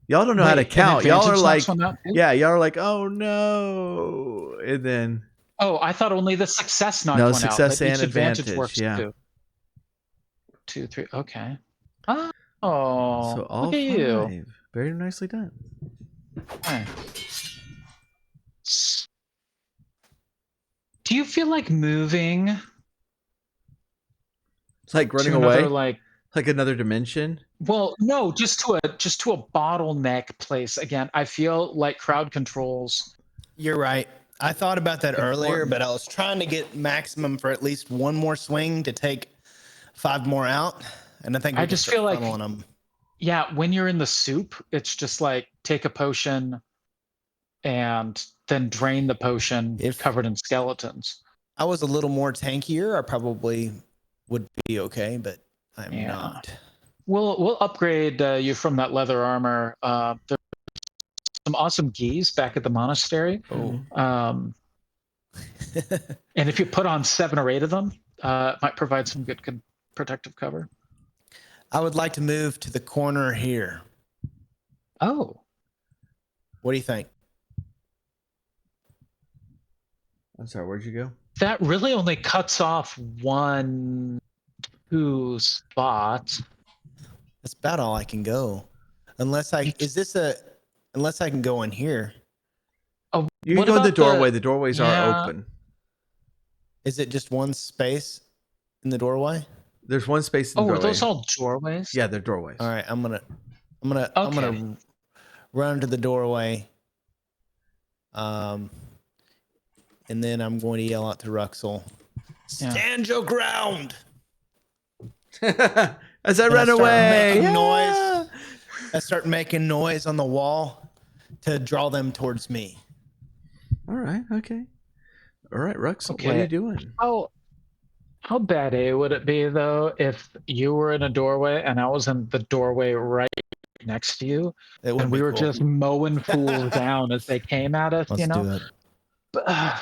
Y'all don't know how to wait, an count. Y'all are advantage like, knocks one out too? yeah, y'all are like, oh no. And then Oh, I thought only the success knocked No, one success out. But and each advantage advantage, works yeah. too. 2, 3. Okay. Oh, so all look at 5. you. Very nicely done. Okay. Do you feel like moving It's like running to away, another like another dimension. well, no, just to a bottleneck place again? I feel like crowd controls. You're right. I thought about that earlier, Important. but I was trying to get maximum for at least one more swing to take 5 more out. And I think I we just start feel like- funneling them. Yeah, when you're in the soup, it's just like take a potion and then drain the potion If- covered in skeletons. I was a little more tankier, I probably would be okay, but I'm Yeah. not. We'll upgrade you from that leather armor. There's some awesome geese back at the monastery. Oh. And if you put on 7 or 8 of them, it might provide some good protective cover. I would like to move to the corner here. Oh, What do you think? I'm sorry, where'd you go? that really only cuts off 2 spots. That's about all I can go. Unless I can go in here. Oh, You what can go in the about doorway. The doorways are Yeah. open. Is it just one space in the doorway? There's one space in the Oh, doorway. are those all doorways? Yeah, they're doorways. All right, I'm gonna Okay. run to the doorway. And then I'm going to yell out to Rhuxl, Yeah. "Stand your ground!" As I And I run start away. making Yeah. noise. I start making noise on the wall to draw them towards me. All right. Okay. All right, Rux. What are Okay. you doing? How bad would it be though if you were in a doorway and I was in the doorway right next to you, It would and be we were cool. just mowing fools down as they came at us? Let's you know. do it. But,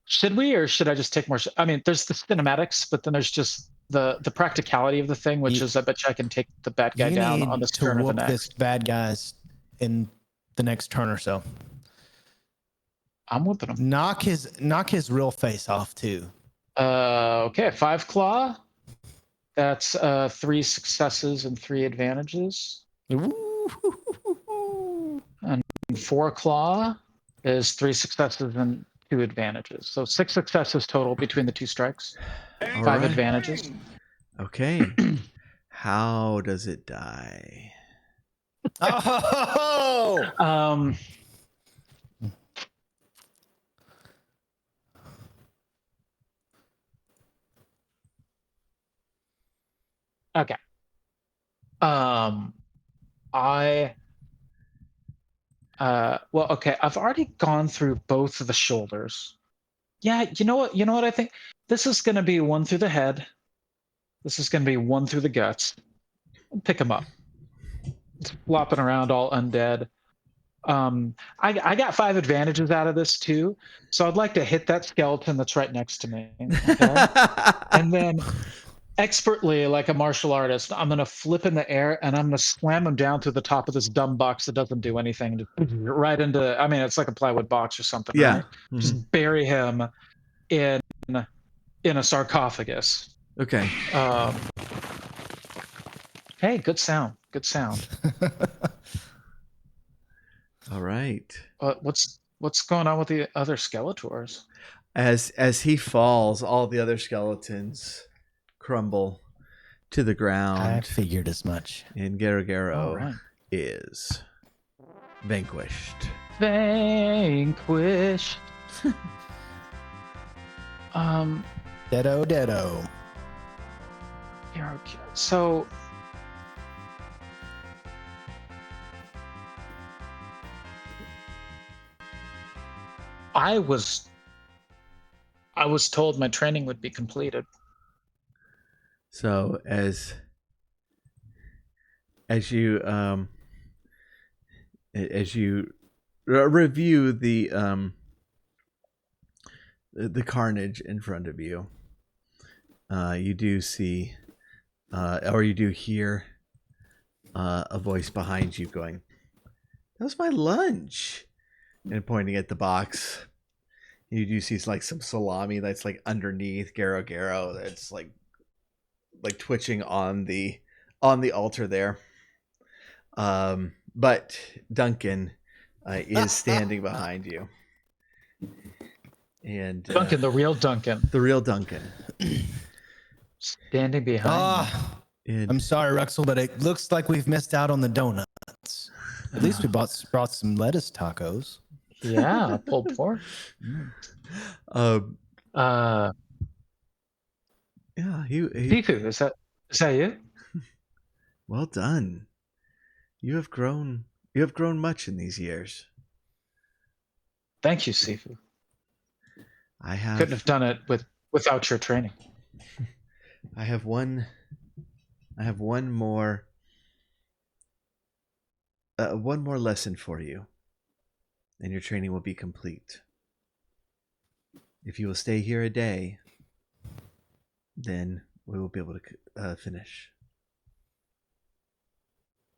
should we, or should I just take more? I mean, there's the cinematics, but then there's just the practicality of the thing, which is I bet you I can take the bad guy You down need on this to turn or the whoop next. this bad guys in the next turn or so. I'm whooping him. Knock his real face off too. Okay, 5 claw. That's 3 successes and 3 advantages. And 4 claw is 3 successes and 2 advantages. So 6 successes total between the 2 strikes. All 5 right. advantages. Okay. How does it die? Oh! Okay. Well, okay, I've already gone through both of the shoulders. Yeah, you know what I think? This is gonna be 1 through the head. This is gonna be 1 through the guts. Pick him up. It's flopping around all undead. I got 5 advantages out of this too, so I'd like to hit that skeleton that's right next to me. Okay? And then expertly, like a martial artist, I'm gonna flip in the air and I'm gonna slam him down through the top of this dumb box that doesn't do anything, just right into. I mean, it's like a plywood box or something, Yeah. right? Mhm. Just bury him in a sarcophagus. Okay. Hey, good sound. Good sound. All right. What's going on with the other Skeletors? As he falls, all the other skeletons crumble to the I ground, figured as much. and All Garagaro right. is vanquished. Vanquished. Deado. Yeah, okay. So I was told my training would be completed. So as you review the carnage in front of you, you do see or you do hear a voice behind you going, "That was my lunch," and pointing at the box. You do see like some salami that's like underneath Garagaro that's like twitching on the altar there. But Duncan is standing behind you, and Duncan, the real Duncan, the real Duncan. standing behind. me. And I'm sorry, Rhuxl, but it looks like we've missed out on the donuts. At least we brought some lettuce tacos. Yeah, pulled pork. yeah, he Sifu, is that you? well done. You have grown much in these years. Thank you, Sifu. I have Couldn't have done it without your training. I have one more lesson for you, and your training will be complete. If you will stay here a day, then we will be able to finish.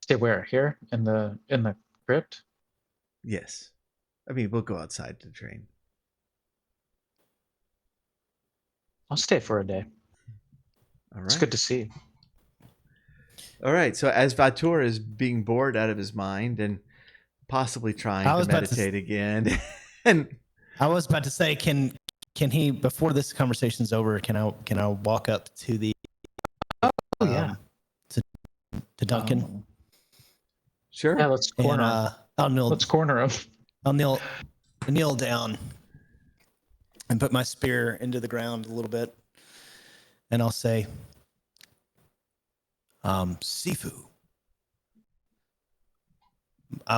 Stay where? Here in the crypt? Yes. I mean, we'll go outside to train. I'll stay for a day. All right. It's good to see you. All right. So as Vatur is being bored out of his mind and possibly trying to meditate again, and I was about to say, can he, before this conversation's over, can I walk up to the yeah. to Duncan? Sure. Yeah, let's corner him. And I'll kneel. Let's corner him. I'll kneel down and put my spear into the ground a little bit, and I'll say, Sifu,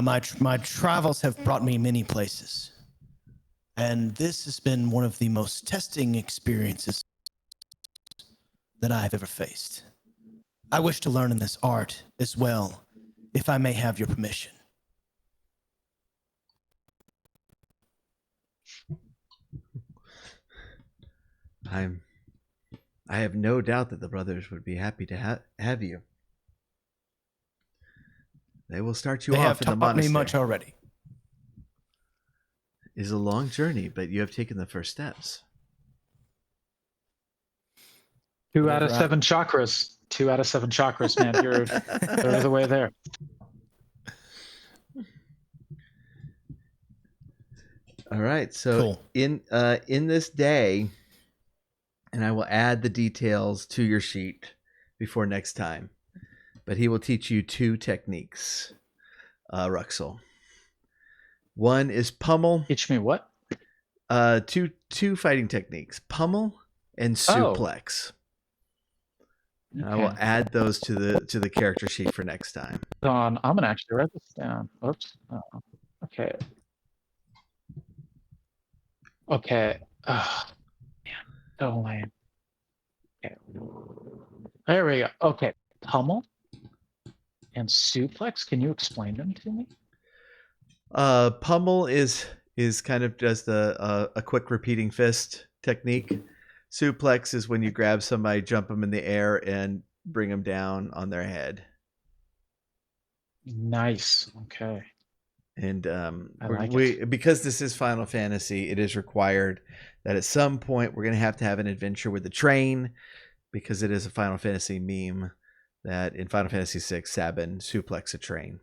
my travels have brought me many places, and this has been one of the most testing experiences that I have ever faced. I wish to learn in this art as well, if I may have your permission. I have no doubt that the brothers would be happy to have you. They will start you off in the monastery. They have taught me much already. It is a long journey, but you have taken the first steps. 2 out of 7 chakras. 2 out of 7 chakras, man. You're the way there. All right. So cool. In this day, and I will add the details to your sheet before next time, but he will teach you 2 techniques, Rhuxl. One is pummel. Teach me what? 2 fighting techniques: pummel and suplex. Okay. I will add those to the character sheet for next time. I'm gonna actually write this down. Oops. Oh, okay. Okay. Oh, man. So lame. Okay. There we go. Okay. Pummel and suplex. Can you explain them to me? Pummel is kind of just a quick repeating fist technique. Suplex is when you grab somebody, jump them in the air, and bring them down on their head. Nice. Okay. And I like it. because this is Final Fantasy, it is required that at some point we're going to have an adventure with the train, because it is a Final Fantasy meme that in Final Fantasy VI, Sabin suplex a train.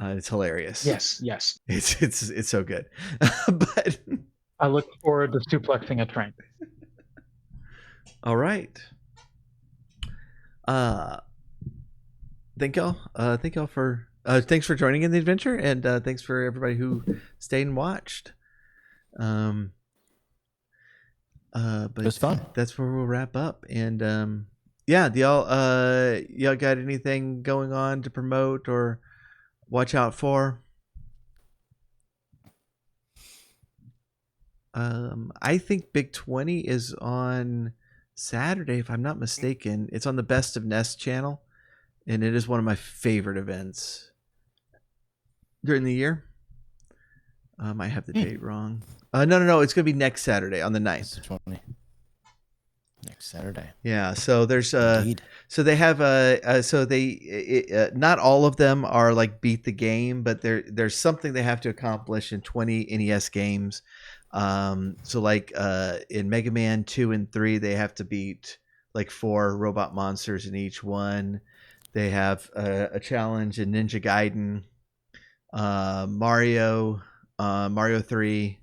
It's hilarious. Yes. It's so good. But I look forward to suplexing a train. all right. Thank y'all. Thank y'all for thanks for joining in the adventure, and thanks for everybody who stayed and watched. But It was fun. That's where we'll wrap up. And yeah, do y'all got anything going on to promote or watch out for? I think Big 20 is on Saturday, if I'm not mistaken. It's on the Best of Nest channel, and it is one of my favorite events during the year. I have the date wrong. No. It's going to be next Saturday on the 9th. 20. Next Saturday. Yeah. So there's Indeed. so they have not all of them are like beat the game, but there's something they have to accomplish in 20 NES games. So like in Mega Man 2 and 3, they have to beat like 4 robot monsters in each one. They have a challenge in Ninja Gaiden, Mario 3,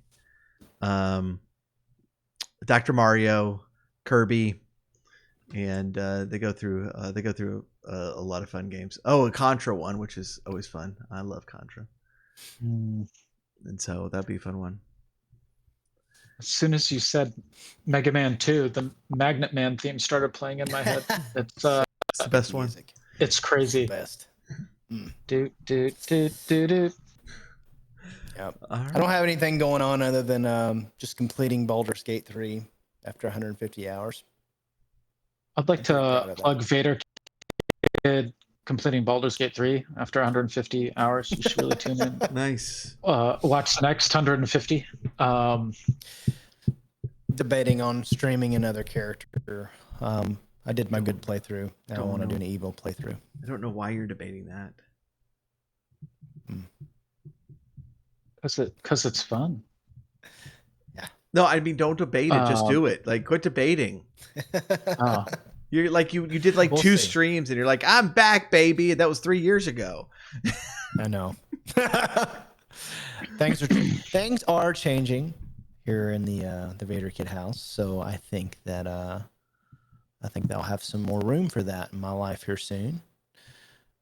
Dr. Mario, Kirby, and they go through a lot of fun games. Oh, a Contra one, which is always fun. I love Contra. And so that'd be a fun one. As soon as you said Mega Man 2, the Magnet Man theme started playing in my head. It's the best one. Music. It's crazy. It's the best. Do do do do do. Yep. Right. I don't have anything going on other than just completing Baldur's Gate 3 after 150 hours. I'd like to plug Vader Kid completing Baldur's Gate 3 after 150 hours. You should really tune in. Nice. Watch the next 150. Debating on streaming another character. I did my good playthrough. Now I want to do an evil playthrough. I don't know why you're debating that. Because it's fun. Yeah. No, I mean, don't debate it. Just do it. Like, quit debating. You're like you did like We'll 2 see. streams, and you're like, I'm back, baby. And that was 3 years ago. I know. Things are changing here in the Vader Kid house, so I think that I'll have some more room for that in my life here soon.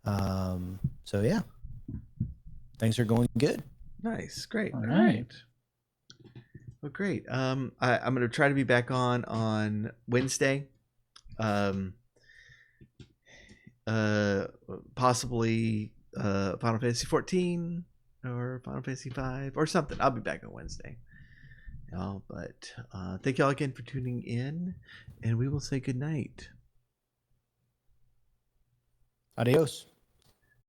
So yeah, things are going good. Nice, great. All right. Well, great. I'm gonna try to be back on Wednesday. Possibly Final Fantasy 14 or Final Fantasy 5 or something. I'll be back on Wednesday. But thank y'all again for tuning in, and we will say good night. Adios.